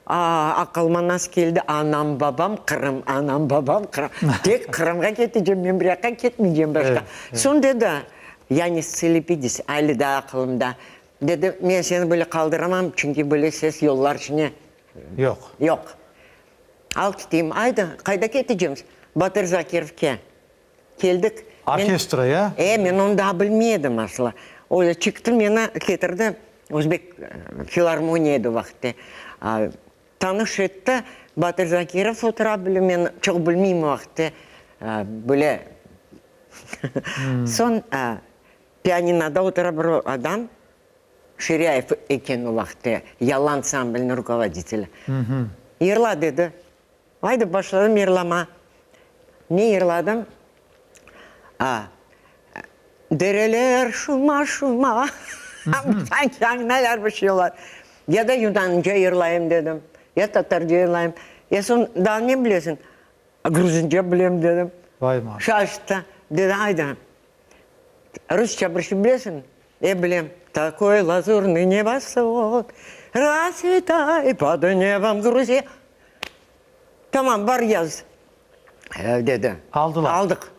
Akılma nasıl geldi? Anam babam Kırım. Tek Kırım'a gideceğim. Ben bırak'a gitmeyeceğim başka. Son dedi. Yani Silipidis. Aile de aklımda. Dedi ben seni böyle kaldıramam. Çünkü böyle ses yollar içine. Yok. Al gideyim. Ayda kayda gideceğim. Batır Zakirev'ke. Geldik. Orkestraya. Ben onu daha bilmiyordum aslında. Öyle çıktım yana getirdi. Өзбек филармонияда вақытты. Таныш етті, Батыр Закиров отыра білі, мен çox білмеймін вақытты, біле. Сон пианинада отыра бір адам, Ширяев екен вақытты, Ял ансамблінің руководителі. Ерла деді. Айда башладым ерлама. Не ерладым? Дерелер шума-шума. Sanki neler bir şeyler. Ya da Yunanca yırlayayım dedim. Ya Tatarca yırlayayım. Ya son daha ne biliyorsun? Gruzince bileyim dedim. Vay maşallah. Şaştı. Dedi haydi. Rusça bir şey biliyorsun? Bileyim. Такой лазурный небосвод, расцветай под небом Грузия. Tamam var yaz. Dedi. Aldılar. Aldık.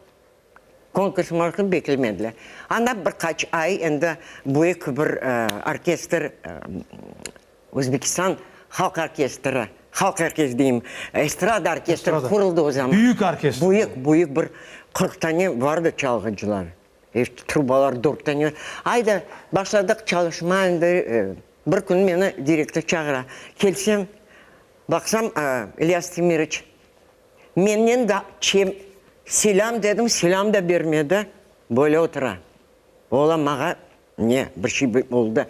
Konkurs markını beklemediler. Anda birkaç ay indi büyük bir orkestr, Özbekistan Halk Orkestri, Halk Orkestri diyeyim, estrada orkestri kuruldu o zaman. Büyük orkestr. Büyük bir 40 tane vardı çalgıcılar. Trubalar 4 tane. Ayda başladık çalışma indi. Bir gün beni direktör çağıra. Kelsem, baksam İlyas Timiriç. Menden de selam dedim, selam da vermedi. Böyle otura. Oğlan bana ne bir şey oldu.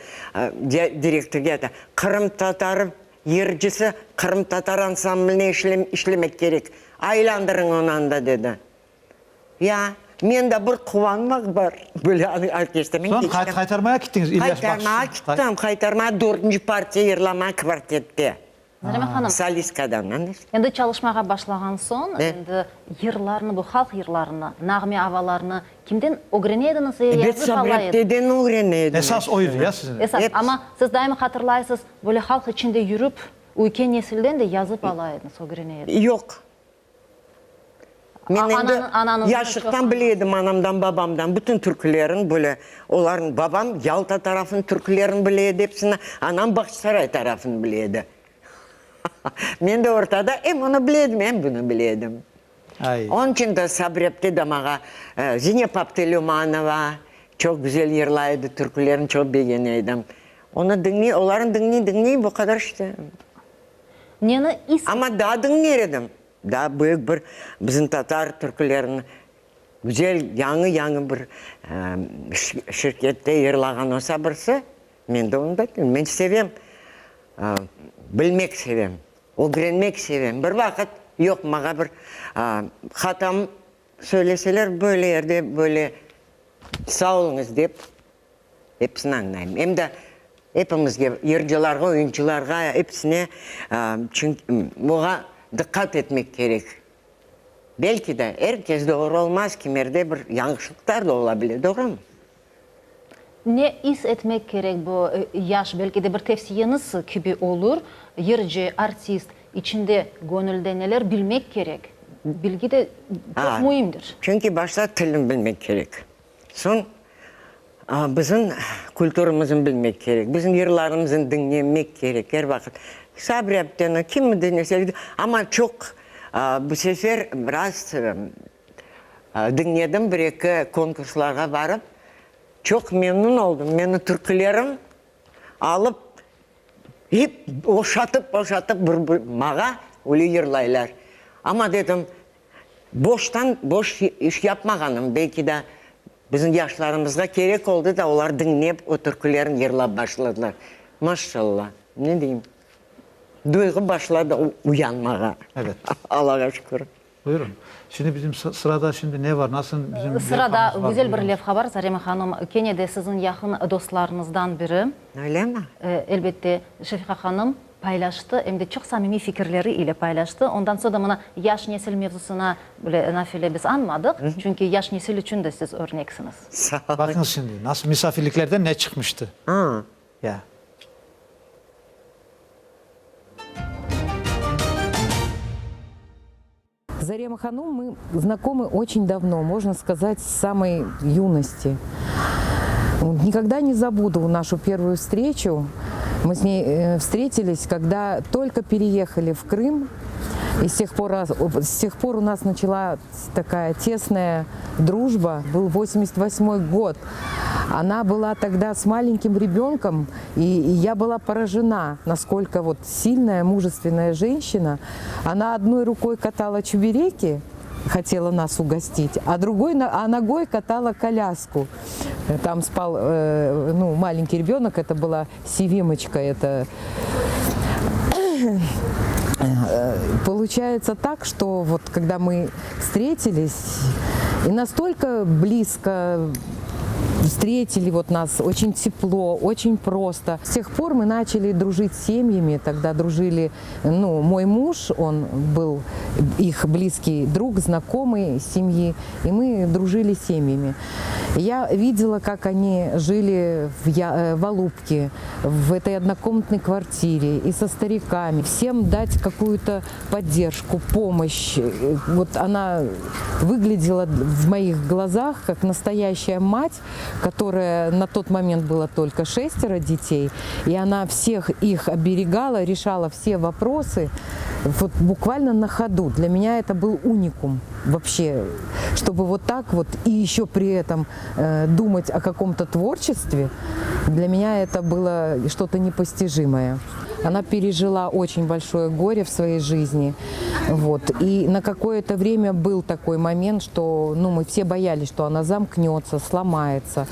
Direktör geldi. Kırım Tatar yercisi Kırım Tatar ansambline işlemek gerek. Aylandırın ondan da dedi. Ya mende bir kıvanmak var. Böyle orkestrmen Son geçtim. kaytarmaya gittiniz İlyas Bakış'ın. Kaytarmaya 4. partiya yırlama kvartette. Zarema Hanım, Solistkadan. endi çalışmağa başlagan son, endi yırlarını, bu halk yırlarını, nağme avalarını kimden öğrenediniz? Evet, Sabrepte'den öğrenediniz. Esas oydu ya sizin. Esas, ama siz daima hatırlaysınız, böyle halk içinde yürüp, ülke nesilden de yazıp alaydınız, öğrenediniz. Yok. Ben yaşlıktan biliyordum anamdan, babamdan. Bütün türkülerin böyle, onların babam Yalta tarafının türkülerini biliyordu hepsini. Anam Baksaray tarafını biliyordu. Ben de ortada hem onu biliyordum hem bunu biliyordum. Onun için de Sabrep'te de bana Zeynep Abdülümanova çok güzel yerlaydı, türkülerini çok beğeniyordum. Onu dinley, onların dinley bu kadar işte. Ama daha dinlerdim. Daha büyük bir bizim Tatar türkülerini güzel yanı bir şirkette yerlagan olsa birisi, ben de onu da ben seveyim. Bilmek seveyim, öğrenmek seveyim. Bir vakit yok bana bir hatam söyleseler böyle yerde böyle sağ olunuz deyip hepsini anlayayım. Hem de hepimizge, yercilerine, oyuncularga hepsine çünkü buna dikkat etmek gerek. Belki de herkes doğru olmaz, kimerde bir yanlışlıklar da olabilir, doğru mu? Ne his etmek gerek bu yaş, belki de bir tavsiyeniz gibi olur. Yerci, artist içinde gönülde neler bilmek gerek. Bilgi de çok mühimdir. Çünkü başta tilini bilmek gerek. Son bizim kültürümüzün bilmek gerek. Bizim yerlerimizi dinlemek gerek her vakit. Sabrep'ten kim dinlese ama çok bu sefer biraz dinledim, bir iki konkurslarga varıp çok memnun oldum. Beni türkülerim alıp hep boşatıp mağa öyle yırlaylar. Ama dedim boş iş yapmaganım. Belki de bizim yaşlarımızda gerek oldu da onlar dinleyip o türkülerin yırlap başladılar. Maşallah. Ne diyeyim? Duygu başladı uyanmağa. Evet. Allah'a şükür. Buyurun. Şimdi bizim sırada şimdi ne var? Nasıl bizim Sırada güzel bir levha var Zarema Hanım. Kenya'da sizin yakın dostlarınızdan biri. Öyle mi? Elbette Şefika Hanım paylaştı. Hem de çok samimi fikirleri ile paylaştı. Ondan sonra da bana yaş nesil mevzusuna böyle nafile biz anmadık. Çünkü yaş nesil için de siz örneksiniz. Sağ olun. Bakın şimdi nasıl misafirliklerden ne çıkmıştı? Ya. Зарема Ханум мы знакомы очень давно, можно сказать, с самой юности. Никогда не забуду нашу первую встречу. Мы с ней встретились, когда только переехали в Крым. И с тех пор у нас началась такая тесная дружба. Был 88-й год. Она была тогда с маленьким ребенком, и я была поражена, насколько вот сильная, мужественная женщина. Она одной рукой катала чебуреки, хотела нас угостить, а ногой катала коляску. Там спал маленький ребенок, это была Севимочка, это... Получается так, что вот когда мы встретились, и настолько близко встретили вот нас, очень тепло, очень просто. С тех пор мы начали дружить с семьями, тогда дружили, мой муж, он был их близкий друг, знакомый семьи, и мы дружили с семьями. Я видела, как они жили в Алупке, в этой однокомнатной квартире, и со стариками. Всем дать какую-то поддержку, помощь. Вот она выглядела в моих глазах как настоящая мать, которая на тот момент было только 6 детей, и она всех их оберегала, решала все вопросы вот буквально на ходу. Для меня это был уникум вообще, чтобы вот так вот и еще при этом думать о каком-то творчестве, для меня это было что-то непостижимое. Она пережила очень большое горе в своей жизни. Вот. И на какое-то время был такой момент, что мы все боялись, что она замкнется, сломается.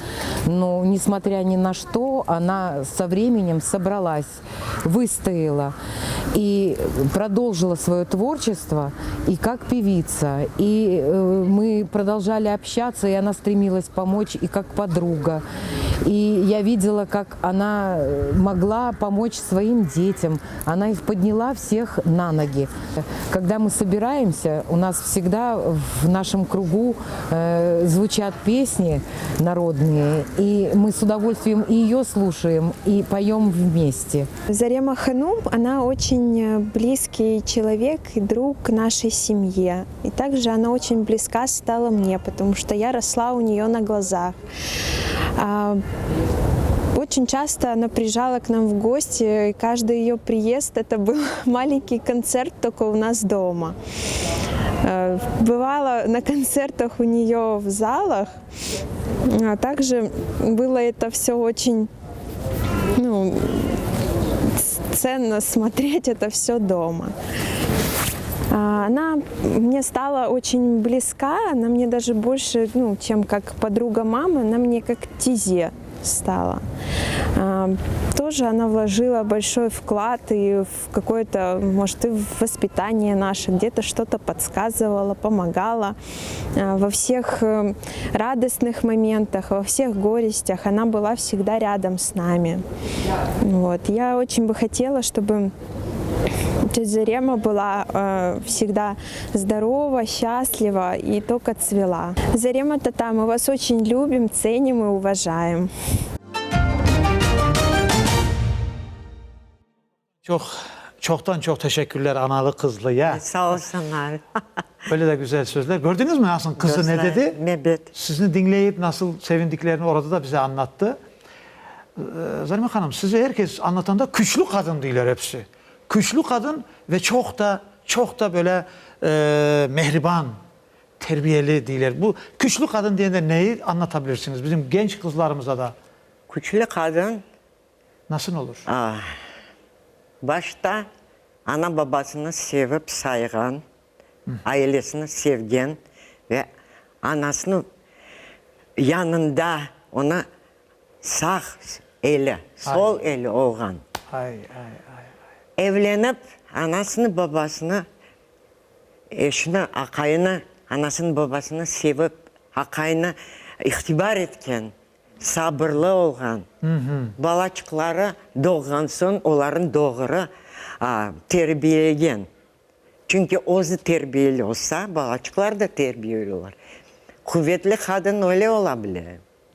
Но, несмотря ни на что, она со временем собралась, выстояла и продолжила свое творчество и как певица. И мы продолжали общаться, и она стремилась помочь и как подруга. И я видела, как она могла помочь своим детям. Она их подняла всех на ноги. Когда мы собираемся, у нас всегда в нашем кругу звучат песни народные. И мы с удовольствием и ее слушаем, и поем вместе. Зарема Ханум, она очень близкий человек и друг нашей семье. И также она очень близка стала мне, потому что я росла у нее на глазах. Очень часто она приезжала к нам в гости, и каждый ее приезд это был маленький концерт только у нас дома. Бывало на концертах у нее в залах, а также было это все очень ценно смотреть это все дома. Она мне стала очень близка, она мне даже больше, чем как подруга мамы, она мне как Тизе стала. Тоже она вложила большой вклад и в какое-то, может, и в воспитание наше, где-то что-то подсказывала, помогала. Во всех радостных моментах, во всех горестях она была всегда рядом с нами. Вот. Я очень бы хотела, чтобы тетя Зарема была всегда здорова, счастлива и только цвела. Зарема Тата, мы вас очень любим, ценим и уважаем. Çoktan çok teşekkürler analı kızlı ya. Sağ olsunlar. Böyle de güzel sözler. Gördünüz mü nasıl kızı ne dedi? Evet. Sizini dinleyip nasıl sevindiklerini orada da bize anlattı. Zarime Hanım, size herkes anlatanda güçlü kadın diyorlar hepsi. Güçlü kadın ve çok da böyle mehriban, terbiyeli diyorlar. Bu güçlü kadın diyenler neyi anlatabilirsiniz bizim genç kızlarımıza da? Güçlü kadın nasıl olur? Başta ana babasını sevip saygan, ailesini sevgen ve anasını yanında ona sağ eli, sol eli olgan. Evlenip anasını babasını, eşini, akayını, anasını babasını sevip akayını ihtibar etken, sabırlı olgan, balaçıkları doğgan son onların doğru terbiyelegen. Çünkü ozu terbiyeli olsa balaçıklar da terbiyeli olur. Kuvvetli kadın öyle olabilir.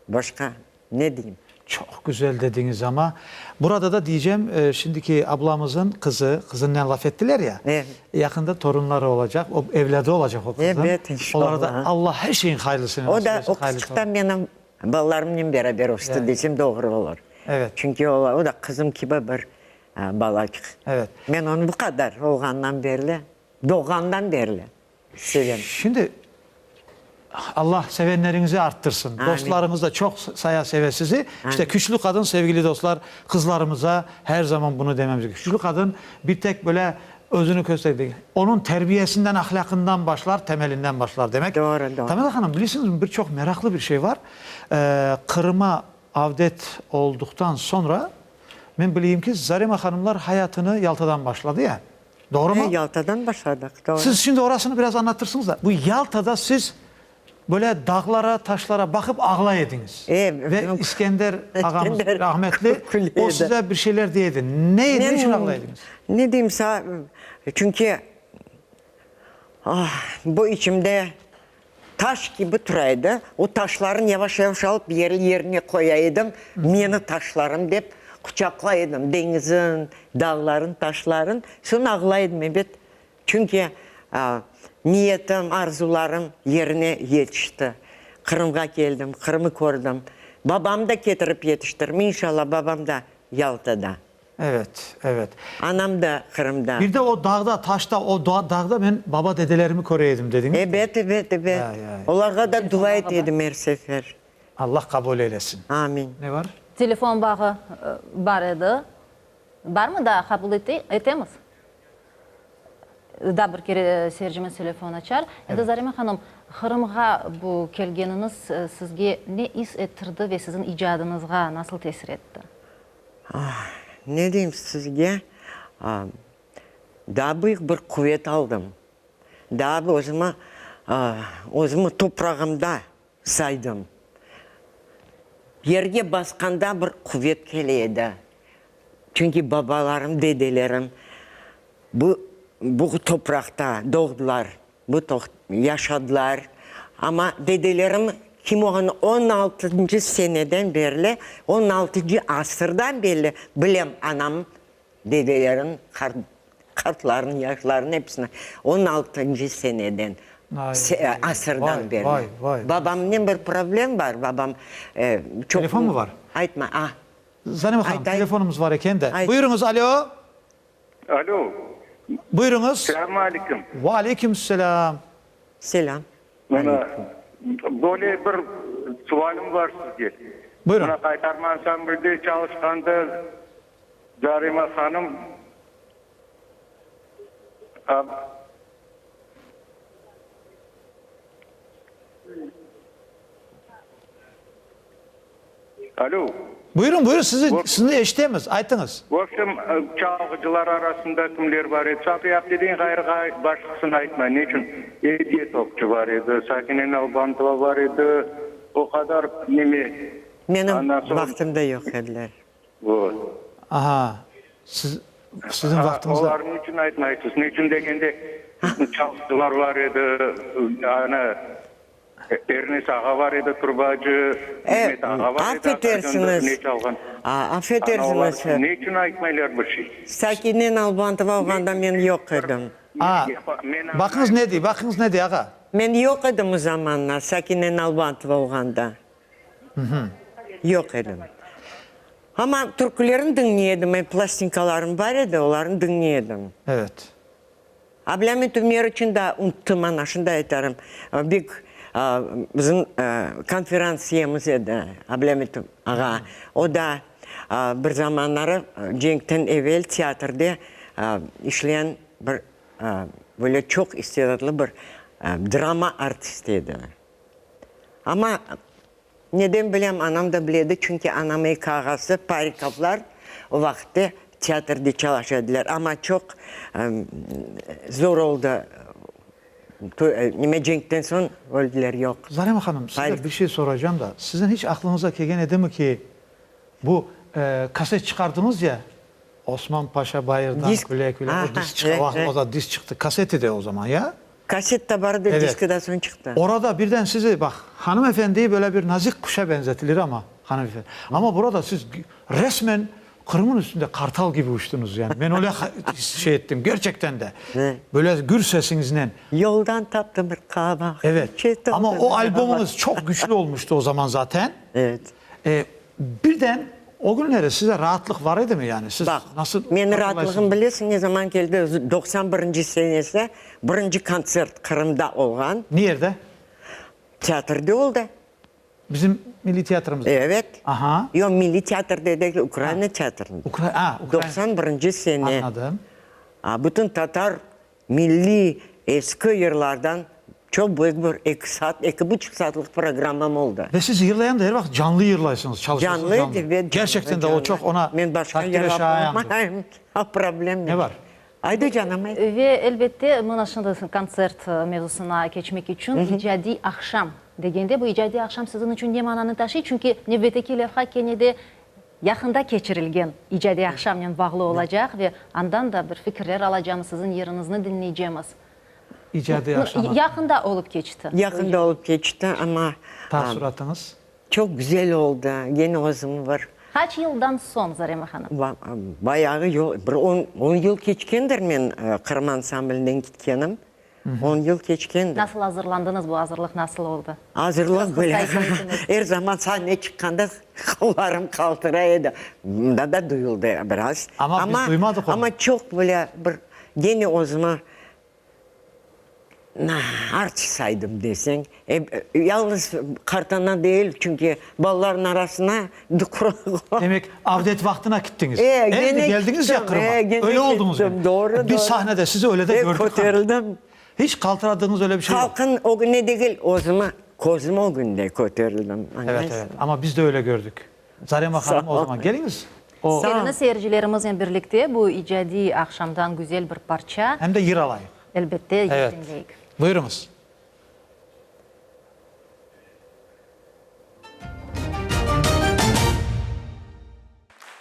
Başka ne diyeyim? Çok güzel dediniz ama burada da diyeceğim şimdiki ablamızın kızından laf ettiler ya. Evet. Yakında torunları olacak, o evladı olacak o kızın. Evet inşallah. Onlara da Allah her şeyin hayırlısını O da nasip etsin, o küçükten benim balalarımla beraber olsun desem doğru olur. Evet. Çünkü o da kızım gibi bir balacık. Evet. Ben onu bu kadar olgandan beri Doğandan beri seviyorum. Şimdi Allah sevenlerinizi arttırsın. Amin. Dostlarınız da çok saya seve sizi. İşte Güçlü Kadın sevgili dostlar, kızlarımıza her zaman bunu dememiz gerekiyor. Güçlü kadın bir tek böyle özünü gösterdi. Onun terbiyesinden, ahlakından başlar, temelinden başlar demek. Doğru, doğru. Tamam Hanım, bilirsiniz mi, çok meraklı bir şey var. Kırıma avdet olduktan sonra ben bileyim ki Zarema Hanımlar hayatını Yalta'dan başladı ya. Doğru mu? Yalta'dan başladık. Doğru. Siz şimdi orasını biraz anlatırsınız da. Bu Yalta'da siz böyle dağlara, taşlara bakıp ağlaydınız. Ve İskender ağamız rahmetli o size bir şeyler diyedi. Ne için ağlaydınız? Ne diyeyim sana? Çünkü bu içimde taş gibi duraydı. O taşların yavaş yavaş alıp yerine koyaydım. Meni taşlarım deyip kucaklaydım. Denizin, dağların, taşların. Sonra ağlaydım. Evet. Çünkü niyetim, arzularım yerine yetişti. Kırım'a geldim, Kırım'ı gördüm. Babam da getirip yetiştirdim. İnşallah babam da Yalta'da. Evet, evet. Anam da Kırım'da. Bir de o dağda, taşta, o dağda ben baba dedelerimi koruyaydım dediniz. Evet. Onlara da dua ettim her sefer. Allah kabul eylesin. Amin. Ne var? Telefon bağı var idi. Var mı da kabul etemiz? Da bir kere seyircimiz telefon açar. Evet. Zarema Hanım, Kırım'a bu kelgeniniz sizge ne his ettirdi ve sizin icadınızga nasıl tesir etti? Ne diyeyim sizge? Daha büyük bir kuvvet aldım. Daha özümü toprağımda saydım. Yerge baskanda bir kuvvet geliydi. Çünkü babalarım, dedelerim bu toprakta doğdular, yaşadılar. Ama dedelerim kim olan 16. seneden beri, 16. asırdan beri bilem anam, dedelerin, kartların, yaşların hepsini 16. seneden. Asırdan beri. Vay. Babamın bir problem var. Babam çok... Telefon mu var? Aytma. Zarema Hanım, telefonumuz var iken de. Buyurunuz, alo. Alo. Buyurunuz. Selamun aleyküm. Ve aleyküm selam. Selam. Bana böyle bir sualım var sizge. Buyurun. Bana Kaytarma Ansamblede çalışkanda Zarema Hanım Alo. Buyurun sizi eşitemiz. Aytınız. Bu akşam çalgıcılar arasında kimler var edi? Sapiyap dediğin gayrı başkasını aytma. Ne için? Hediye topçu var edi. Sakinen Albantova var idi. O kadar nemi. Benim vaktimde yok ediler. Bu. Aha. Sizin vaktinizde. Onların için aytmayısınız. Ne için degende çalgıcılar var idi. Ernest Ağa var idi, Turbacı, Mehmet Ağa var idi. Affedersiniz. Ne için aytmaylar bir şey? Sakinen Albantova olganda men yok edim. Bakınız ne diyor ağa? Men yok edim o zamanlar, Sakinen Albantova olganda. Yok edim. Ama türkülerini dinleyedim, plastinkalarım var idi, onların dinleyedim. Evet. Ablamet Ömer için de unuttum ana, şunda aytarım. Bizim konferansiyemiz edi, Ablamet Ağa. O da bir zamanları Cenk'ten evvel tiyatrda işleyen bir böyle çok istedadlı bir drama artistiydi. Ama neden bileyim anam da biledi çünkü anamın kağası Parikavlar o vakti tiyatrda çalışıyordular ama çok zor oldu. Cenk'ten son öldüler yok. Zarema Hanım size bir şey soracağım da sizin hiç aklınıza gelmedi mi ki bu kaset çıkardınız ya Osman Paşa Bayır'dan Küle o disk çıktı. O da disk çıktı. Kaseti de o zaman ya. Kaset de vardı, evet. Diski de son çıktı. Orada birden sizi bak hanımefendiyi böyle bir nazik kuşa benzetilir ama hanımefendi. Ama burada siz resmen Kırım'ın üstünde kartal gibi uçtunuz yani. Ben öyle şey ettim gerçekten de. Böyle gür sesinizle. Yoldan taptım bir kahve. Evet. Ama o albümünüz çok güçlü olmuştu o zaman zaten. Evet. Birden O günlere size rahatlık var idi mi yani? Siz Bak, nasıl men hatırlaysınız? rahatlığım bilesin ne zaman geldi 91. senesi birinci konsert Kırım'da olgan. Nerede? Teatrda oldu. Bizim milli tiyatromuzda. Evet. Aha. Yok milli tiyatr dedik Ukrayna tiyatrında. Ukrayna. 91. sene. Anladım. Bütün Tatar milli eski yıllardan çok büyük bir 2 saat, 2,5 saatlik programım oldu. Ve siz yırlayan da her vakit canlı yırlaysınız, çalışıyorsunuz Canlıydı canlı. ve canlı, Gerçekten de o canlı. çok ona Ben başka takdire yere şayandır. yapamam. Problem Ne var? Haydi canım. haydi. Ve elbette mına şimdi konsert mevzusuna geçmek için icadi akşam degende bu icadi akşam sizin için ne mananı taşıyor? Çünkü növbeteki levha Kenne'de yakında geçirilgen icadi akşamla bağlı olacak ve andan da bir fikirler alacağımız, sizin yerinizini dinleyeceğimiz. İcadi akşama. Yakında olup geçti. Yakında olup geçti ama Taassuratınız? çok güzel oldu. Yine özüm var. Kaç yıldan son Zarema Hanım? Bayağı yıl, bir 10 yıl geçkendir men Kırım ansamblinden gitkenim. 10 yıl geçkendir. Nasıl hazırlandınız, bu hazırlık nasıl oldu? Hazırlık böyle. Biraz kısa izlediniz. Her zaman sahneye çıkanda kollarım kaltıraydı. Bunda da duyuldu biraz. Ama biz duymadık onu. Ama çok böyle bir gene o zaman artistaydım desen. Yalnız kartana değil çünkü balların arasına Demek avdet vaktine gittiniz. gene Geldiniz ya gittim, Kırım'a. gene Öyle oldunuz. gittim, yani. doğru, Biz doğru. sahnede sizi öyle de gördük. Koterildim. Hiç kaltıradığınız öyle bir şey yok. Halkın o güne değil o zaman kozum o günde koterildim. Evet evet ama biz de öyle gördük. Zarema Hanım o zaman geliniz. O, Gelini seyircilerimizle birlikte bu icadi akşamdan güzel bir parça. hem de yır alayım. Elbette Evet. dinleyik. Buyurunuz.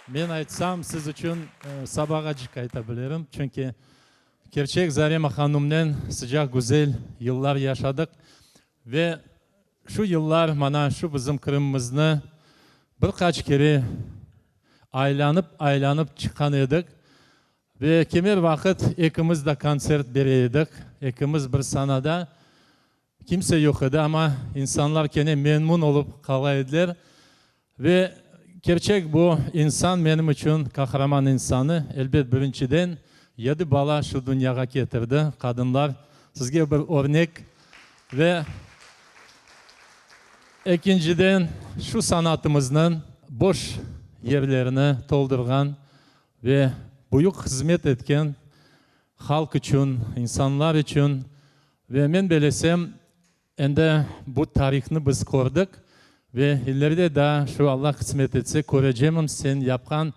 Men aytsam siz uchun sabag'ajik aytabilirim. Çünkü gerçek Zarema Hanım'dan sıcak güzel yıllar yaşadık ve şu yıllar mana şu bizim Kırım'ımızını birkaç kere aylanıp çıkan edik ve kemer vakit ikimiz de konsert veriydik. İkimiz bir sanada kimse yok idi ama insanlar gene memnun olup kalaydılar ve gerçek bu insan benim için kahraman insanı. Elbet birinciden 7 bala şu dünyaya getirdi. Kadınlar sizge bir örnek ve ikinciden şu sanatımızın boş yerlerini doldurgan ve büyük hizmet etken halk için, insanlar için ve men belesem ende bu tarihini biz gördük ve ileride de şu Allah kısmet etse göreceğim sen yapkan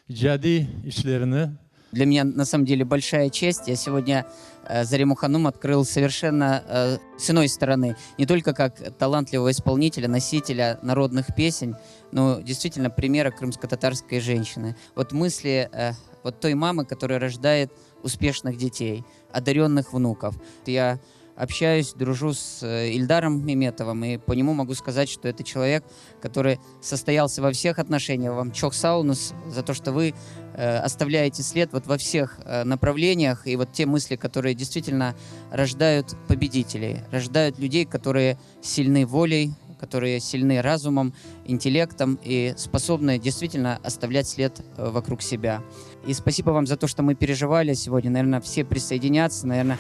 icadi işlerini. Для меня на самом деле большая честь. Я сегодня Зарему Ханум открыл совершенно с иной стороны. Не только как талантливого исполнителя, носителя народных песен, но действительно примера крымско-татарской женщины. Вот мысли вот той мамы, которая рождает успешных детей, одаренных внуков. Я общаюсь, дружу с Ильдаром Меметовым, и по нему могу сказать, что это человек, который состоялся во всех отношениях. Вам чох саунус за то, что вы оставляете след вот во всех направлениях, и вот те мысли, которые действительно рождают победителей, рождают людей, которые сильны волей, которые сильны разумом, интеллектом и способны действительно оставлять след вокруг себя. И спасибо вам за то, что мы переживали сегодня. Наверное, все присоединятся. Наверное,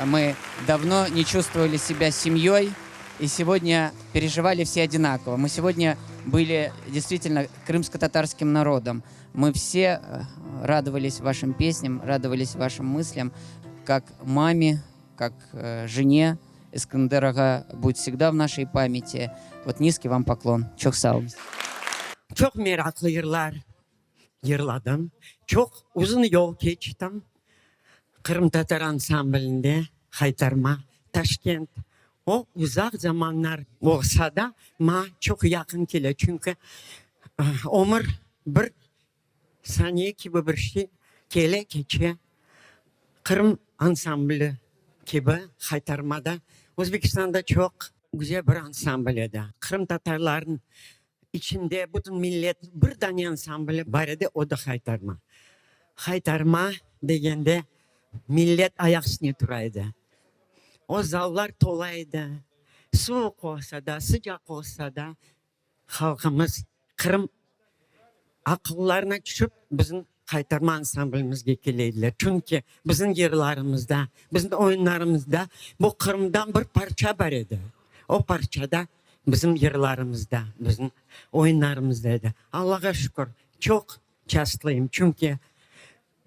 мы давно не чувствовали себя семьей, и сегодня переживали все одинаково. Мы сегодня были действительно крымско-татарским народом. Мы все радовались вашим песням, радовались вашим мыслям, как маме, как жене. Искандер Ага будет всегда в нашей памяти. Вот низкий вам поклон. Çok sağ olun. Çok meraklı yıllar yırladım. Çok uzun yol geçtim. Kırım Tatar ansamblinde Haytarma, Taşkent. O uzak zamanlar olsa da ma çok yakın geliyor. Çünkü ömür bir saniye gibi bir şey gele geçe. Kırım ansambli gibi Haytarma'da Özbekistan'da çok güzel bir ansambl edi. Kırım Tatarların içinde bütün millet bir tane ansambl var idi, o da Haytarma. Haytarma degende millet ayak üstüne duraydı. O zallar tolaydı. Soğuk olsa da, sıcak olsa da halkımız Kırım ақылларына түшіп біздің қайтарма ансамблімізге келейділер. Чүнки біздің ерларымызда, біздің ойындарымызда бұл Қырымдан бір парча бар еді. О парчада bizim yerlerimizde, bizim oyunlarımızda. Allah'a şükür çok şanslıyım çünkü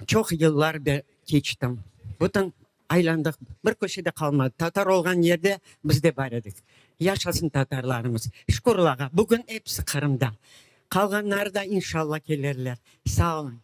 çok yıllar geçtim. Bütün aylandık, bir köşede kalmadı. Tatar olgan yerde biz de var edik. Yaşasın Tatarlarımız. Şükür Allah'a. Bugün hepsi Kırım'da. Kalganlar da inşallah gelirler. Sağ olun.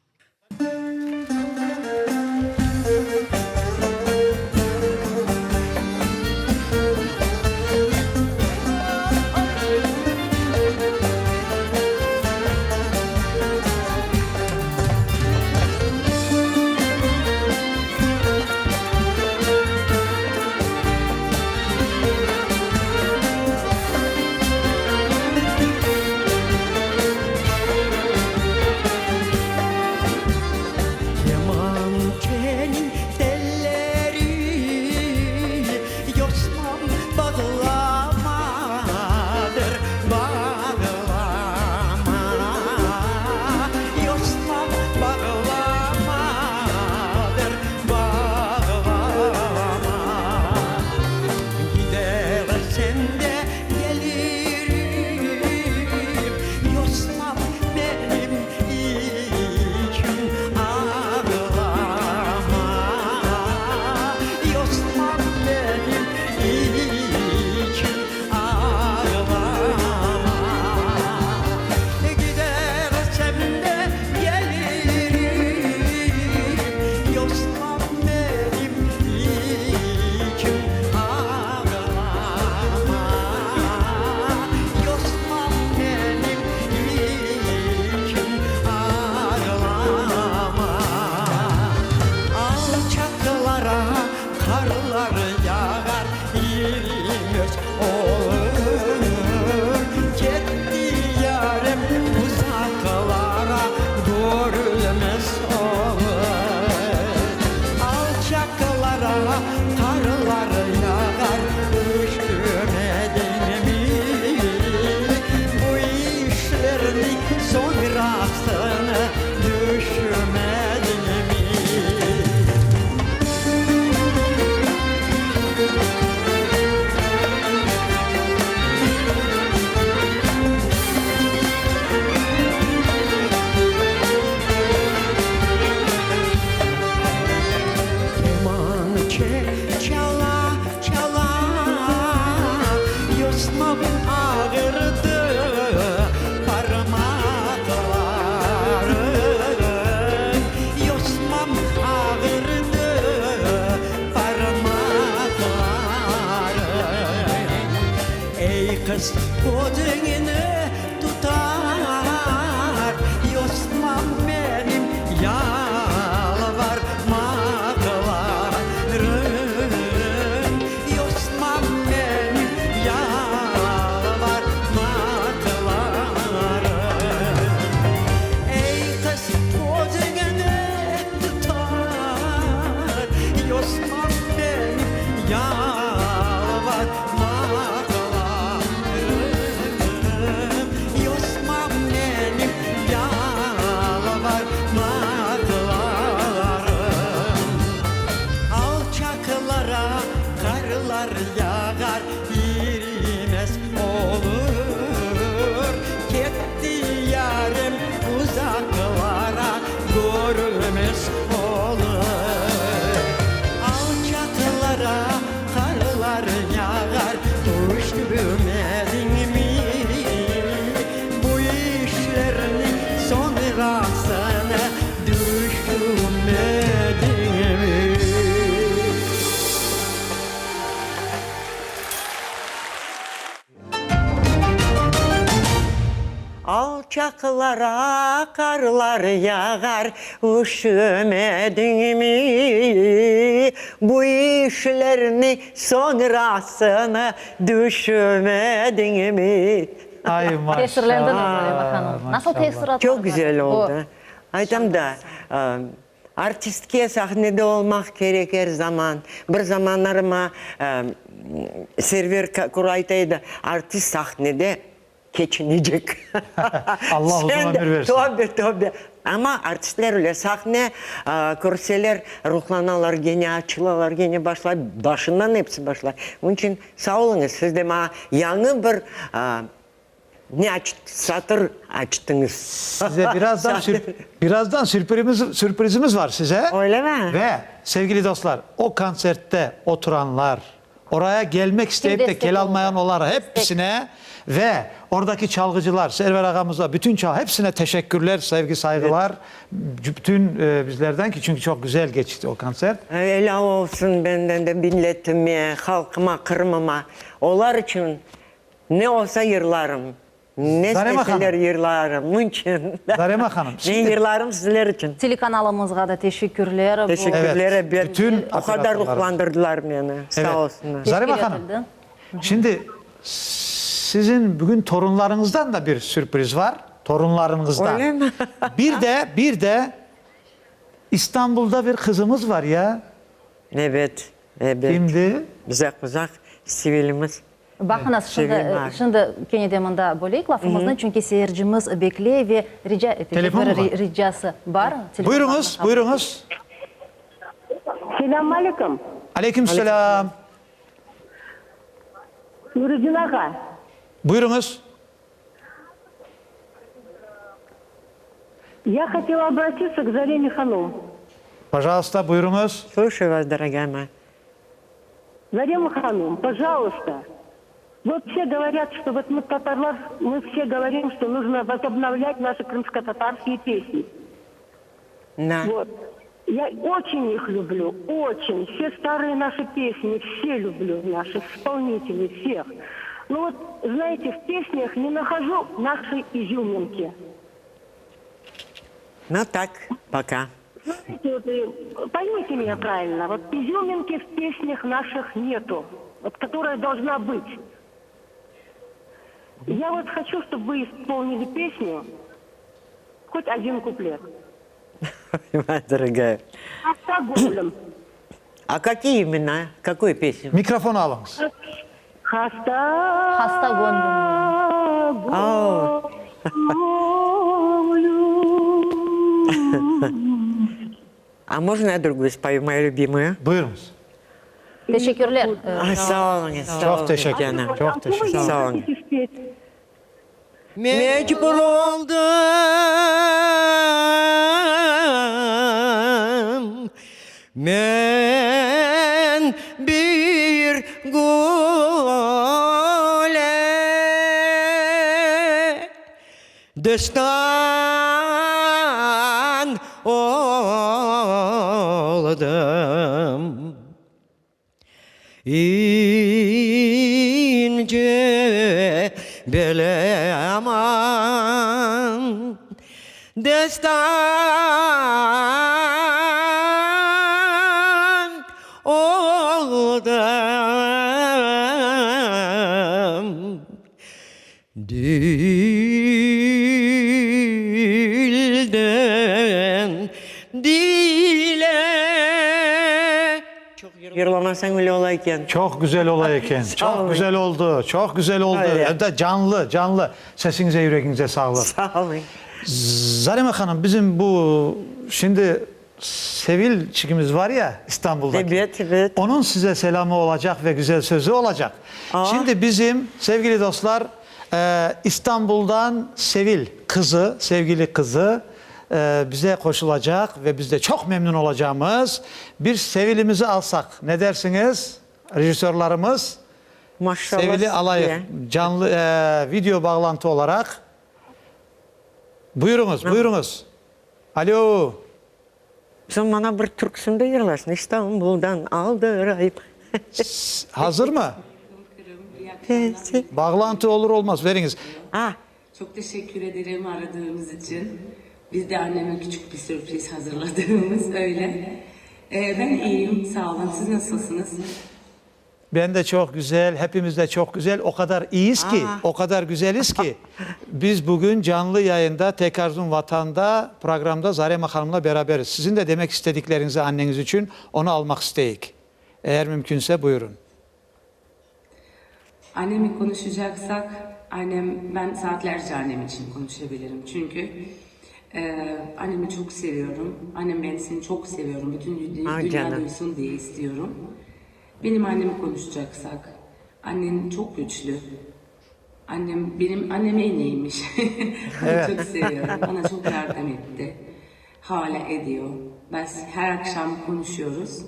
Alçaklara karlar yağar, üşümedin mi? Bu işlerini sonrasını düşünmedin mi? Ay maşallah. Tesirlendiniz Zarema Hanım. Nasıl tesir atladınız? Çok güzel oldu. Aytam da artistke sahnede olmak gerek her zaman. Bir zamanlarıma server kuraytaydı artist sahnede geçinecek. Allah uzun Sen de- ömür versin. Tabii. Ama artistler öyle sahne görseler, ruhlanalar, gene açılalar, gene başlar. Başından hepsi başlar. Onun için sağ olunuz. Siz de bana yeni bir satır açtınız. Size birazdan sürprizimiz var size. Öyle mi? Ve sevgili dostlar, o konserte oturanlar, oraya gelmek isteyip de destek kel oldu? almayan olanlara hepsine ve oradaki çalgıcılar, Server ağamıza, bütün hepsine teşekkürler, sevgi, saygılar. Bütün bizlerden ki çünkü çok güzel geçti o konser. Öyle olsun benden de milletime, halkıma, kırmama. Onlar için ne olsa yırlarım. Ne Zarema isteseler Hanım. yırlarım. Bunun için. Zarema Hanım, Ben şimdi- yırlarım sizler için. Telekanalımızga da teşekkürler. Teşekkürler. Ben, bütün o kadar hatırlatmalar. ruhlandırdılar beni. Evet. Sağ olsunlar. Zarema Hanım, şimdi sizin bugün torunlarınızdan da bir sürpriz var. Torunlarınızdan. Öyle mi? Bir de İstanbul'da bir kızımız var ya. Evet. Kimdi? Uzak sivilimiz. Bakınız şimdi kene demanda böleyik lafımızdan çünkü seyircimiz bekliyor ve Telefon mu var? ricası var. Buyurunuz. Selamun aleyküm. Aleykümselam. Nuruddin Ağa. Buyurunuz. Я хотела обратиться к Зарене Ханум. Пожалуйста, buyurunuz. Слушаю вас, дорогая моя. Зарема Ханум, пожалуйста. Вот все говорят, что вот мы татарлар, мы все говорим, что нужно возобновлять наши крымско-татарские песни. Да. Вот. Я очень их люблю, очень. Все старые наши песни, все люблю наших исполнителей, всех. Но вот, знаете, в песнях не нахожу нашей изюминки. Ну так, пока. Знаете, вот, поймите меня правильно, вот изюминки в песнях наших нету, вот, которая должна быть. Я вот хочу, чтобы вы исполнили песню, хоть один куплет. Моя дорогая. Алкоголем. А какие имена? Какую песню? Mikrofonu alınız. Hasta А можно я другую спою, мою любимую? Buyurunuz. Teşekkürler. Ay, sağ olun. Çok teşekkür ederim. Çok teşekkür ederim. Sağ olun. Mecbur oldum men bir gole destan oldum ince beleman destan oldum dilden dile. Yırlamasan öyle olayken. Çok güzel olayken. Çok güzel oldu. Çok güzel oldu. Öyle. Hem de canlı. Sesinize, yüreğinize sağlık. Sağ olun. Zarema Hanım, bizim bu şimdi Sevil çikimiz var ya İstanbul'daki. Evet. Onun size selamı olacak ve güzel sözü olacak. Şimdi bizim sevgili dostlar İstanbul'dan Sevil kızı, sevgili kızı bize koşulacak ve biz de çok memnun olacağımız bir Sevil'imizi alsak. Ne dersiniz? Rejisörlerimiz Maşallah. Sevil'i alayım. Canlı video bağlantı olarak. Buyurunuz. Alo. Sen bana bir türküsünde yırlasın. İstanbul'dan aldırayım. Hazır mı? Bağlantı olur olmaz veriniz. Çok teşekkür ederim aradığınız için. Biz de anneme küçük bir sürpriz hazırladığımız öyle. Ben iyiyim, sağ olun. Siz nasılsınız? Ben de çok güzel, hepimiz de çok güzel. O kadar iyiyiz ki, o kadar güzeliz ki. Biz bugün canlı yayında Tek Arzum Vatan'da programda Zarema Hanım'la beraberiz. Sizin de demek istediklerinizi anneniz için onu almak isteyik. Eğer mümkünse buyurun. Annemi konuşacaksak Ben saatlerce annem için konuşabilirim. Çünkü annemi çok seviyorum. Annem ben seni çok seviyorum. Bütün dünya canım. duysun diye istiyorum. Benim annemi konuşacaksak, annen çok güçlü. Benim annem en iyiymiş. Onu çok seviyorum. Bana çok yardım etti. Hala ediyor. Biz her akşam konuşuyoruz.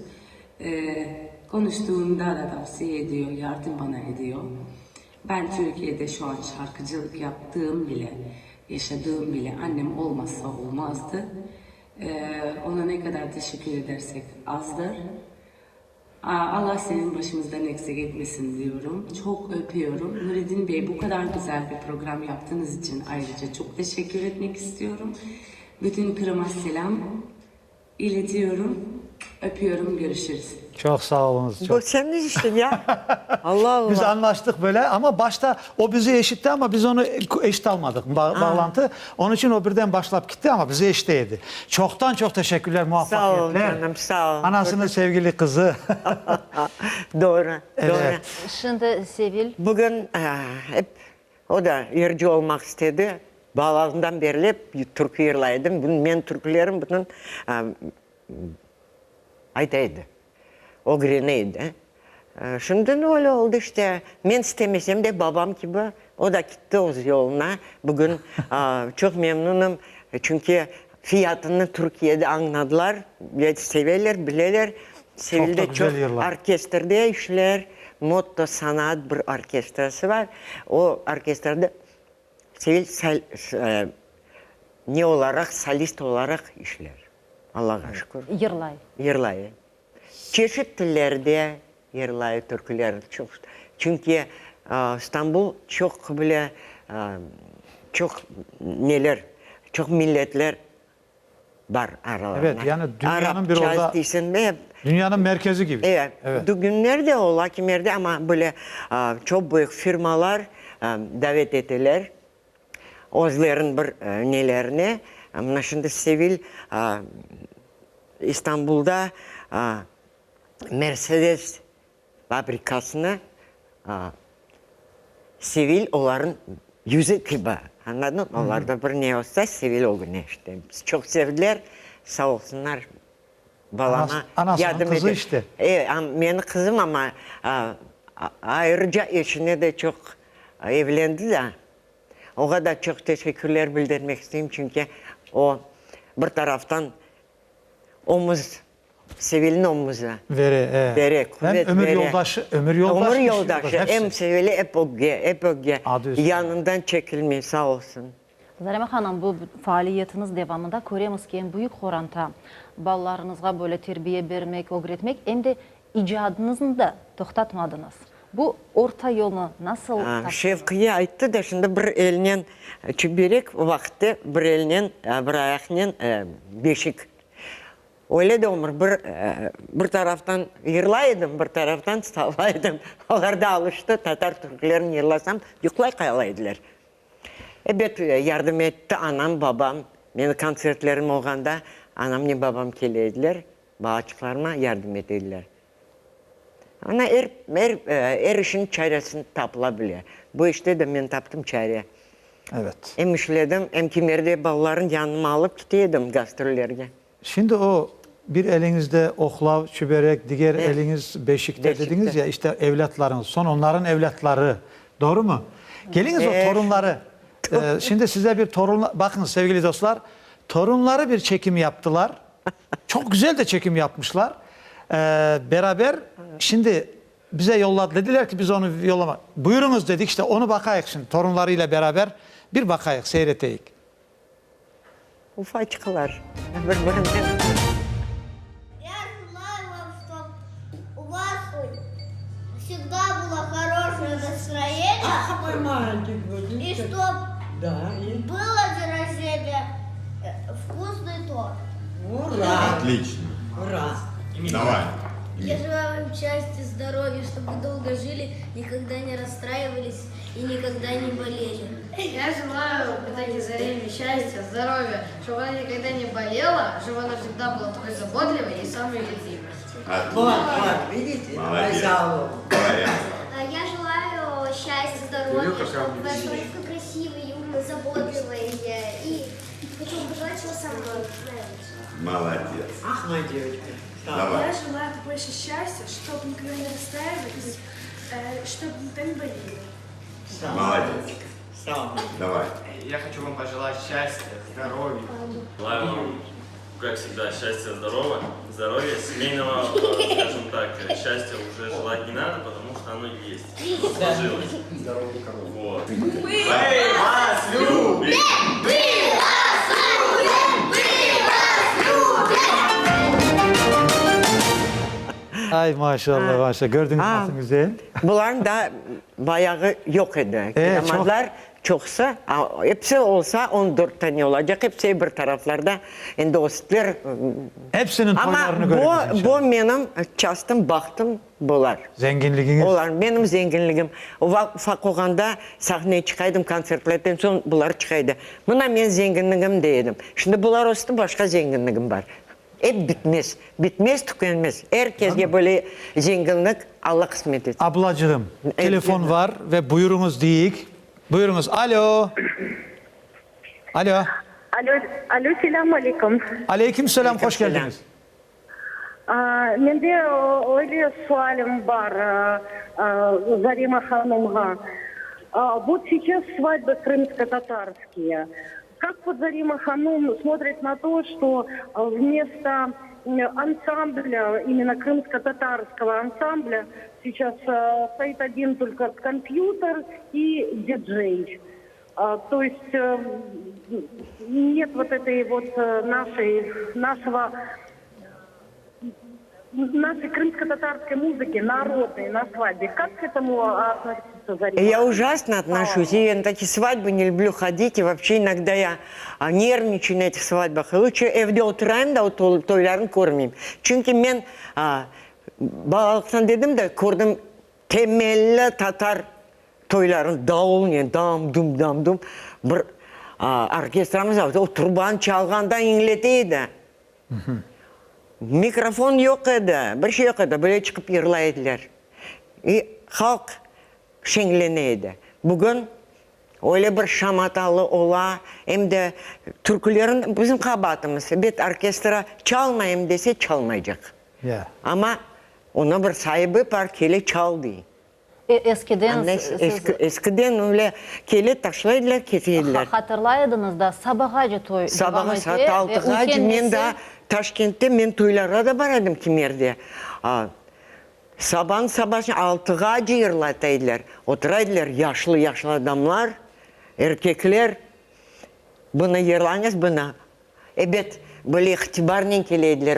Konuştuğunda da tavsiye ediyor, yardım bana ediyor. Ben Türkiye'de şu an şarkıcılık yaptığım bile, yaşadığım bile annem olmazsa olmazdı. Ona ne kadar teşekkür edersek azdır. Allah senin başımızdan eksik etmesin diyorum. Çok öpüyorum. Nureddin Bey, bu kadar güzel bir program yaptığınız için ayrıca çok teşekkür etmek istiyorum. Bütün Kırım'a selam iletiyorum. Öpüyorum, görüşürüz. Çok sağ olunuz. Çok. Bu senin işin ya. Allah Allah. Biz anlaştık böyle ama başta o bizi eşitti ama biz onu eşit almadık bağlantı. Onun için o birden başlayıp gitti ama bizi eşit değildi. Çoktan çok teşekkürler, muvaffakiyetler. Sağ ol canım, sağ ol. Anasının sevgili kızı. Doğru, Evet. doğru. Şimdi Sevil, Bugün hep o da yerci olmak istedi. Bağlarından beri hep türkü yırlaydım. Ben türkülerim bunun aytaydı. O greneydi. Şimdi öyle oldu işte. Ben istemesem de babam gibi o da gitti o yoluna. Bugün çok memnunum. Çünkü fiyatını Türkiye'de anladılar. Severler, bilirler. Sevil'de çok orkestrede işler. Motto Sanat bir orkestrası var. O orkestrada Sevil ne olarak, solist olarak işler. Allah'a şükür. Yırlay. Yırlayı. Çeşit dillerde yırlayı, türküler çok. Çünkü İstanbul çok böyle çok neler, çok milletler var aralarında. Evet, yani dünyanın bir Arapça, orada dünyanın merkezi gibi. Evet. Bugünlerde o hakimlerde ama böyle çok büyük firmalar davet ettiler. Özlerin bir nelerine. Ama şimdi Sevil İstanbul'da Mercedes fabrikasını Sevil onların yüzü gibi. Anladın mı? Onlarda bir ne olsa Sevil o gün işte. Çok sevdiler. Sağ olsunlar. Balama Anasının kızı işte. Evet, benim kızım ama ayrıca eşine de çok evlendi de. O kadar çok teşekkürler bildirmek istiyorum çünkü o bir taraftan omuz, Sevil'in omuzu. Vere, kuvvet hem ömür vere. yoldaşı. Ömür yoldaşı. Hem Sevil'i hep öge. Yanından çekilmeyi sağ olsun. Zarema Hanım, bu faaliyetiniz devamında görüyoruz ki en büyük oranda ballarınızga böyle terbiye vermek, öğretmek hem de icadınızı da toxtatmadınız. Bu orta yolunu nasıl tapdınız? Şevkiye aytdı da şimdi bir elinen çübürek vakti, bir elinen, bir ayaknen beşik. Öyle de umur, bir taraftan yırlaydım, bir taraftan sallaydım. Onlar da alıştı, Tatar Türklerini yırlasam yuklay kayalaydılar. Evet, yardım etti anam, babam. Benim konsertlerim olganda anam ne babam keleydiler. Bağışçılarıma yardım ettiler. Ana her işin çaresini tapılabiliyor. Bu işte de ben taptım çare. Evet. Hem işledim, hem kimerde balların yanıma alıp gidiyordum gastrollerge. Şimdi o bir elinizde oklav, çüberek, diğer eliniz beşikte dediniz ya işte evlatlarınız, son onların evlatları. Doğru mu? Geliniz o torunları. Şimdi size bir torun, bakın sevgili dostlar, torunları bir çekim yaptılar. Çok güzel de çekim yapmışlar. Beraber şimdi bize yolladı. Dediler ki biz onu yollama. Buyurunuz dedik işte onu bakayık şimdi torunlarıyla beraber bir bakayık, seyreteyik. Ufacıklar. Всегда было хорошее настроение. Ах, мой мальчик, И чтоб и... было день рождения вкусный торт. Ура! Отлично. Ура! Давай. Я желаю вам счастья, здоровья, чтобы вы долго жили, никогда не расстраивались и никогда не болели. Я желаю Петахе Зареме счастья, здоровья, чтобы она никогда не болела, чтобы она всегда была такой заботливой и самой любимой. Вот, видите? Молодец. Пожалуй. Говорят. Я желаю счастья, здоровья, здоровья, чтобы ваша такой красивый, умный, заботливый. И хочу пожелать всего самого наилучшего. Молодец. Ах, моя девочка. Давай. Я желаю побольше счастья, чтобы никогда не расстраивались, чтобы никто не болел. Молодец. Давай. Я хочу вам пожелать счастья, здоровья. Желаю вам, как всегда, счастья, здоровья, семейного, скажем так, счастья уже желать не надо, потому что оно есть. Сложилось. Вот. Мы вас любим! Мы вас любим! Мы вас любим! Ay maşallah maşallah. Gördünüz mü nasıl güzel? Bunların da bayağı yok idi. Kiramazlar çoksa, hepsi olsa 14 tane olacak. Hepsi bir taraflarda. Şimdi o sütler... Hepsinin toylarını görürüz inşallah. Ama bu benim çastım, baktım bunlar. Zenginliğiniz? Onlar benim zenginliğim. Ufak olanda sahneye çıkaydım, konsertlerden sonra bunlar çıkaydı. Buna ben zenginliğim dedim. Şimdi bunlar olsun başka zenginliğim var. Hep bitmez. Bitmez, tükenmez. Herkese böyle zenginlik Allah kısmet etsin. Ablacığım, telefon var ve buyurunuz deyik. Buyurunuz. Alo. Alo. Alo, selamun aleyküm. Aleyküm selam, hoş geldiniz. Менде öyle sualim var Зарима Ханумга. Вот сейчас свадьбы крымско-татарские. Как вот Зарима Ханум смотрит на то, что вместо ансамбля, именно крымско-татарского ансамбля, сейчас стоит один только компьютер и диджей. То есть нет вот этой вот нашей крымско-татарской музыки, народной, на свадьбе. Как к этому относится Зарима? Я ужасно отношусь. Я на такие свадьбы не люблю ходить. И вообще иногда я нервничаю на этих свадьбах. И лучше evde oturayım da o toylarını görmeyeyim. Çünkü ben Bağlık'tan dedim de gördüm temelli Tatar toyların davul, dam dum. Bir orkestramız var. O turban çalganda ingletiydi. Mikrofon yok idi, bir şey yok idi. Böyle çıkıp yırlaydılar. Halk şenleneydi. Bugün öyle bir şamatalı ola, hem de türkülerin bizim kabahatımız. Bir orkestra çalmayayım dese çalmayacak. Yeah. Ama ona bir sahibi var, kele çaldı. Eskiden öyle kele taşlaydılar, kesiydiler. Hatırlaydınız da Sabahacı toy. Sabaha saat 6'ga ben de Taşkent'te ben toylara da baradım Kemer'de. Sabahın 6'ga yırlataydılar. Oturaydılar yaşlı adamlar, erkekler. Buna yırlanız buna. Evet, böyle ihtibarla keleydiler.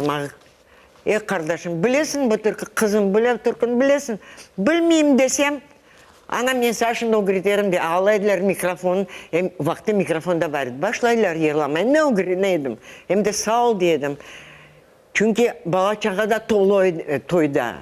Kardeşim bilesin bu Türk'ü, kızım bile Türk'ün bilesin. Bilmeyeyim desem, anam ben saçını öğretirim de ağlaydılar mikrofonu. Vakti mikrofonda vardı. Başlaydılar yırlamaya. Ne öğreneydim? Hem de sağ ol dedim. Çünkü bala çağa da toyda.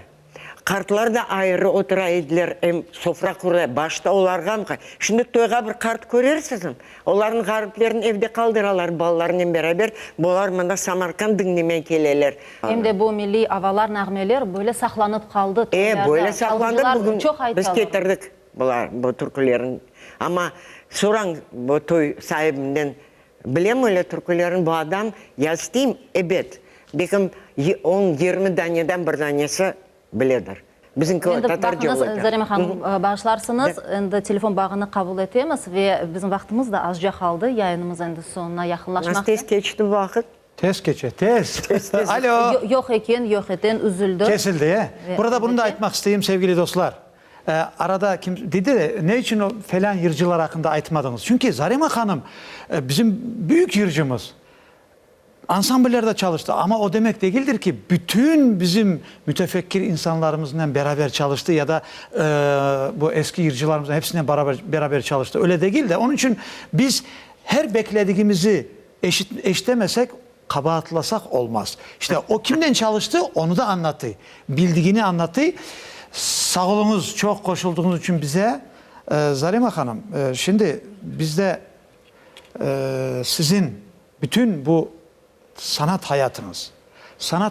Kartlar da ayrı oturaydılar. Sofra kuruyor. Başta olarga mı? Şimdi toyga bir kart görürsünüz. Onların kartlarını evde kaldıralar balalarla beraber. Bunlar bana Samarkand dinlemeye gelirler. Hem de bu milli avalar, nağmeler böyle saklanıp kaldı. Böyle saklandı. Bugün çok biz getirdik bu türkülerin. Ama soran bu toy sahibinden bilem öyle türkülerin bu adam yazdım. Evet. Bekim 10-20 taneden bir tanesi biledir. Bizimki Tatar diyorlar. Zarima Hanım bağışlarsınız. Şimdi telefon bağını kabul etmemiz ve bizim vaktimiz de azca kaldı. Yayınımız şimdi sonuna yakınlaşmakta. Nasıl tez geçti vakit? Tez geçe, tez. Alo. Yok eken, üzüldü. Kesildi ya. Burada bunu da aytmak isteyeyim sevgili dostlar. Arada kim dedi de ne için o falan yırcılar hakkında aytmadınız? Çünkü Zarima Hanım bizim büyük yırcımız. Ansambllerde çalıştı ama o demek değildir ki bütün bizim mütefekkir insanlarımızla beraber çalıştı ya da bu eski yırcılarımızla hepsiyle beraber çalıştı. Öyle değil de onun için biz her beklediğimizi eşitemesek kabahatlasak olmaz. İşte o kimden çalıştı onu da anlattı. Bildiğini anlattı. Sağ olunuz çok koşulduğunuz için bize. Zarima Hanım şimdi bizde sizin bütün bu sanat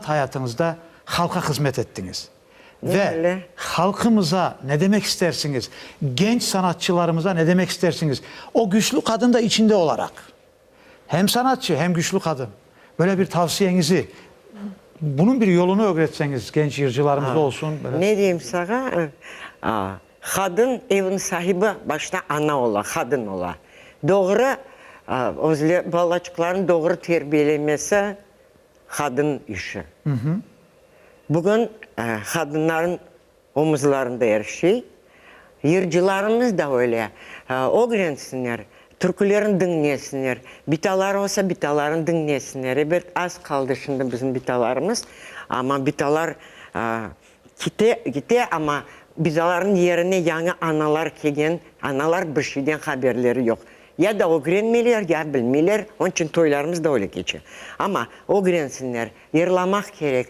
hayatınızda halka hizmet ettiniz. Ve Öyle. halkımıza ne demek istersiniz? Genç sanatçılarımıza ne demek istersiniz? O güçlü kadın da içinde olarak. Hem sanatçı hem güçlü kadın. Böyle bir tavsiyenizi, bunun bir yolunu öğretseniz genç yırcılarımız olsun. Böyle. Ne diyeyim sana? Kadın evin sahibi başta ana ola, kadın ola. Doğru, özle balaçıkların doğru terbiyelemesi kadın işi. Bugün kadınların omuzlarında her şey. Yırcılarımız da öyle. Öğrensinler, türkülerin dinlesinler. Bitalar olsa bitaların dinlesinler. Evet, az kaldı şimdi bizim bitalarımız. Ama bitalar gitti ama bitaların yerine yeni analar kelgen, analar bir şeyden haberleri yok. Ya da öğrenmiyorlar ya bilmiyorlar. Onun için toylarımız da öyle geçiyor. Ama öğrensinler, yırlamak gerek.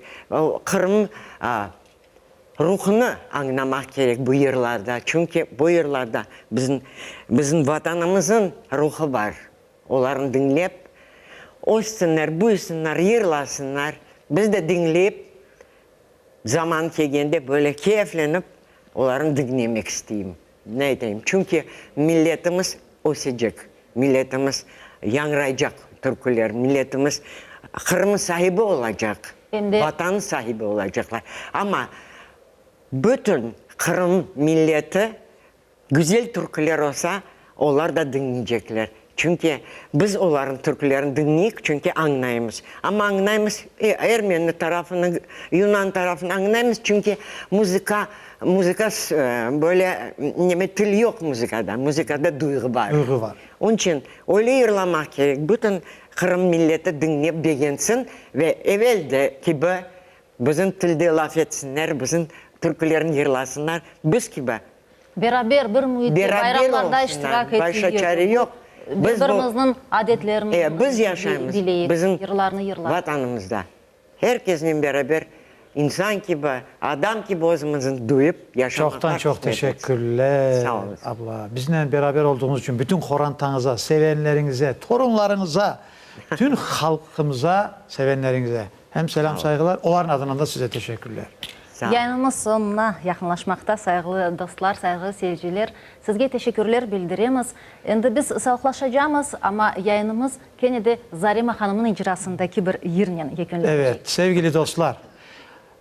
Kırım ruhunu anlamak gerek bu yıllarda. Çünkü bu yıllarda bizim vatanımızın ruhu var. Onların dinleyip, olsunlar, buysunlar, yırlasınlar. Biz de dinleyip, zaman kelgende böyle keyiflenip, onların dinlemek isteyeyim. Ne diyeyim? Çünkü milletimiz osacak. Milletimiz yanrayacak türküler. Milletimiz Kırım sahibi olacak. Vatan sahibi olacaklar. Ama bütün Kırım milleti güzel türküler olsa onlar da dinleyecekler. Çünkü biz onların türkülerini dinleyik çünkü anlayımız. Ama anlayımız Ermeni tarafını, Yunan tarafını anlayımız çünkü müzika böyle dil yok müzikada. Müzikada duygu var. Duygu var. Onun için öyle yırlamak gerek. Bütün Kırım milleti dinleyip beğensin ve evvelde gibi bizim tilde laf etsinler, bizim türkülerini yırlasınlar. Biz gibi. Beraber bir mühitте bayramlarda iştirak ettiği başka çare yok. Birbirimizin adetlerini biz yaşayımız. Bizim yırlarını yırlar. Vatanımızda. Herkesin beraber insan gibi, adam gibi özümüzün duyup yaşamakta. Çok teşekkürler. Sağ olun. Abla. Bizimle beraber olduğunuz için bütün korantanıza, sevenlerinize, torunlarınıza, tüm halkımıza, sevenlerinize hem selam saygılar. Onların adına da size teşekkürler. Yayınımız sonuna yaxınlaşmaqda, sayılı dostlar, sayılı seyirciler. Sizge teşekkürler bildiremiz. Endi biz sağlıklaşacağımız ama yayınımız gene de Zarema Hanım'ın icrasındaki bir yerle yekunlayacak. Evet sevgili dostlar.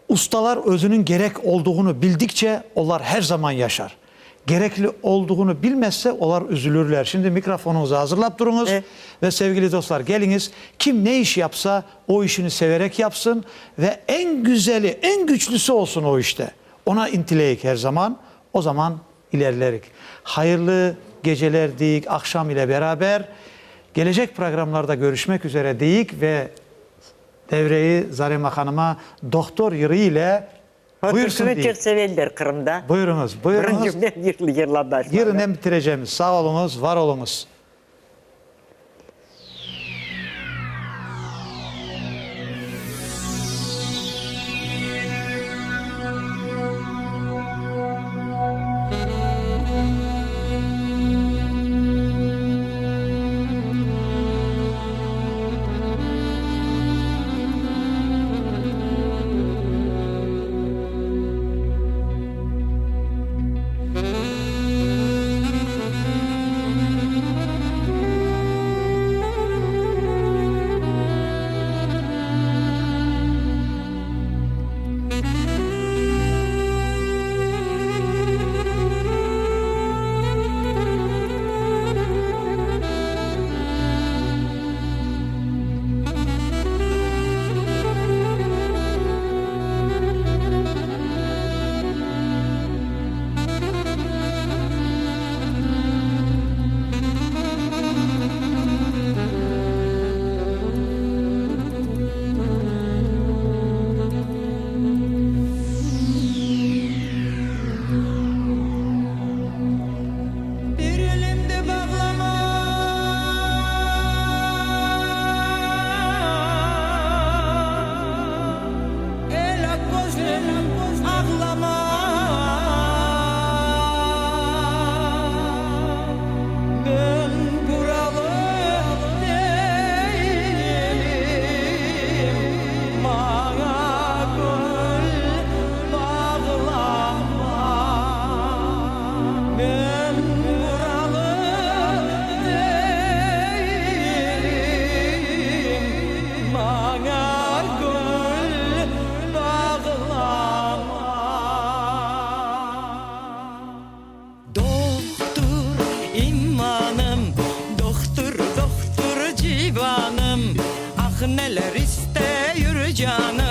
Ustalar özünün gerek olduğunu bildikçe onlar her zaman yaşar. Gerekli olduğunu bilmezse onlar üzülürler. Şimdi mikrofonunuzu hazırlap durunuz ve sevgili dostlar geliniz. Kim ne iş yapsa o işini severek yapsın ve en güzeli, en güçlüsü olsun o işte. Ona intileyik her zaman. O zaman ilerlerik. Hayırlı geceler deyik akşam ile beraber. Gelecek programlarda görüşmek üzere deyik ve devreyi Zarema Hanım'a Doktor Yırı ile buyursun deyik. Çok severler Kırım'da. Buyurunuz. Yırın bitireceğimiz. Sağ olunuz, var olunuz. Neler iste yürü canım.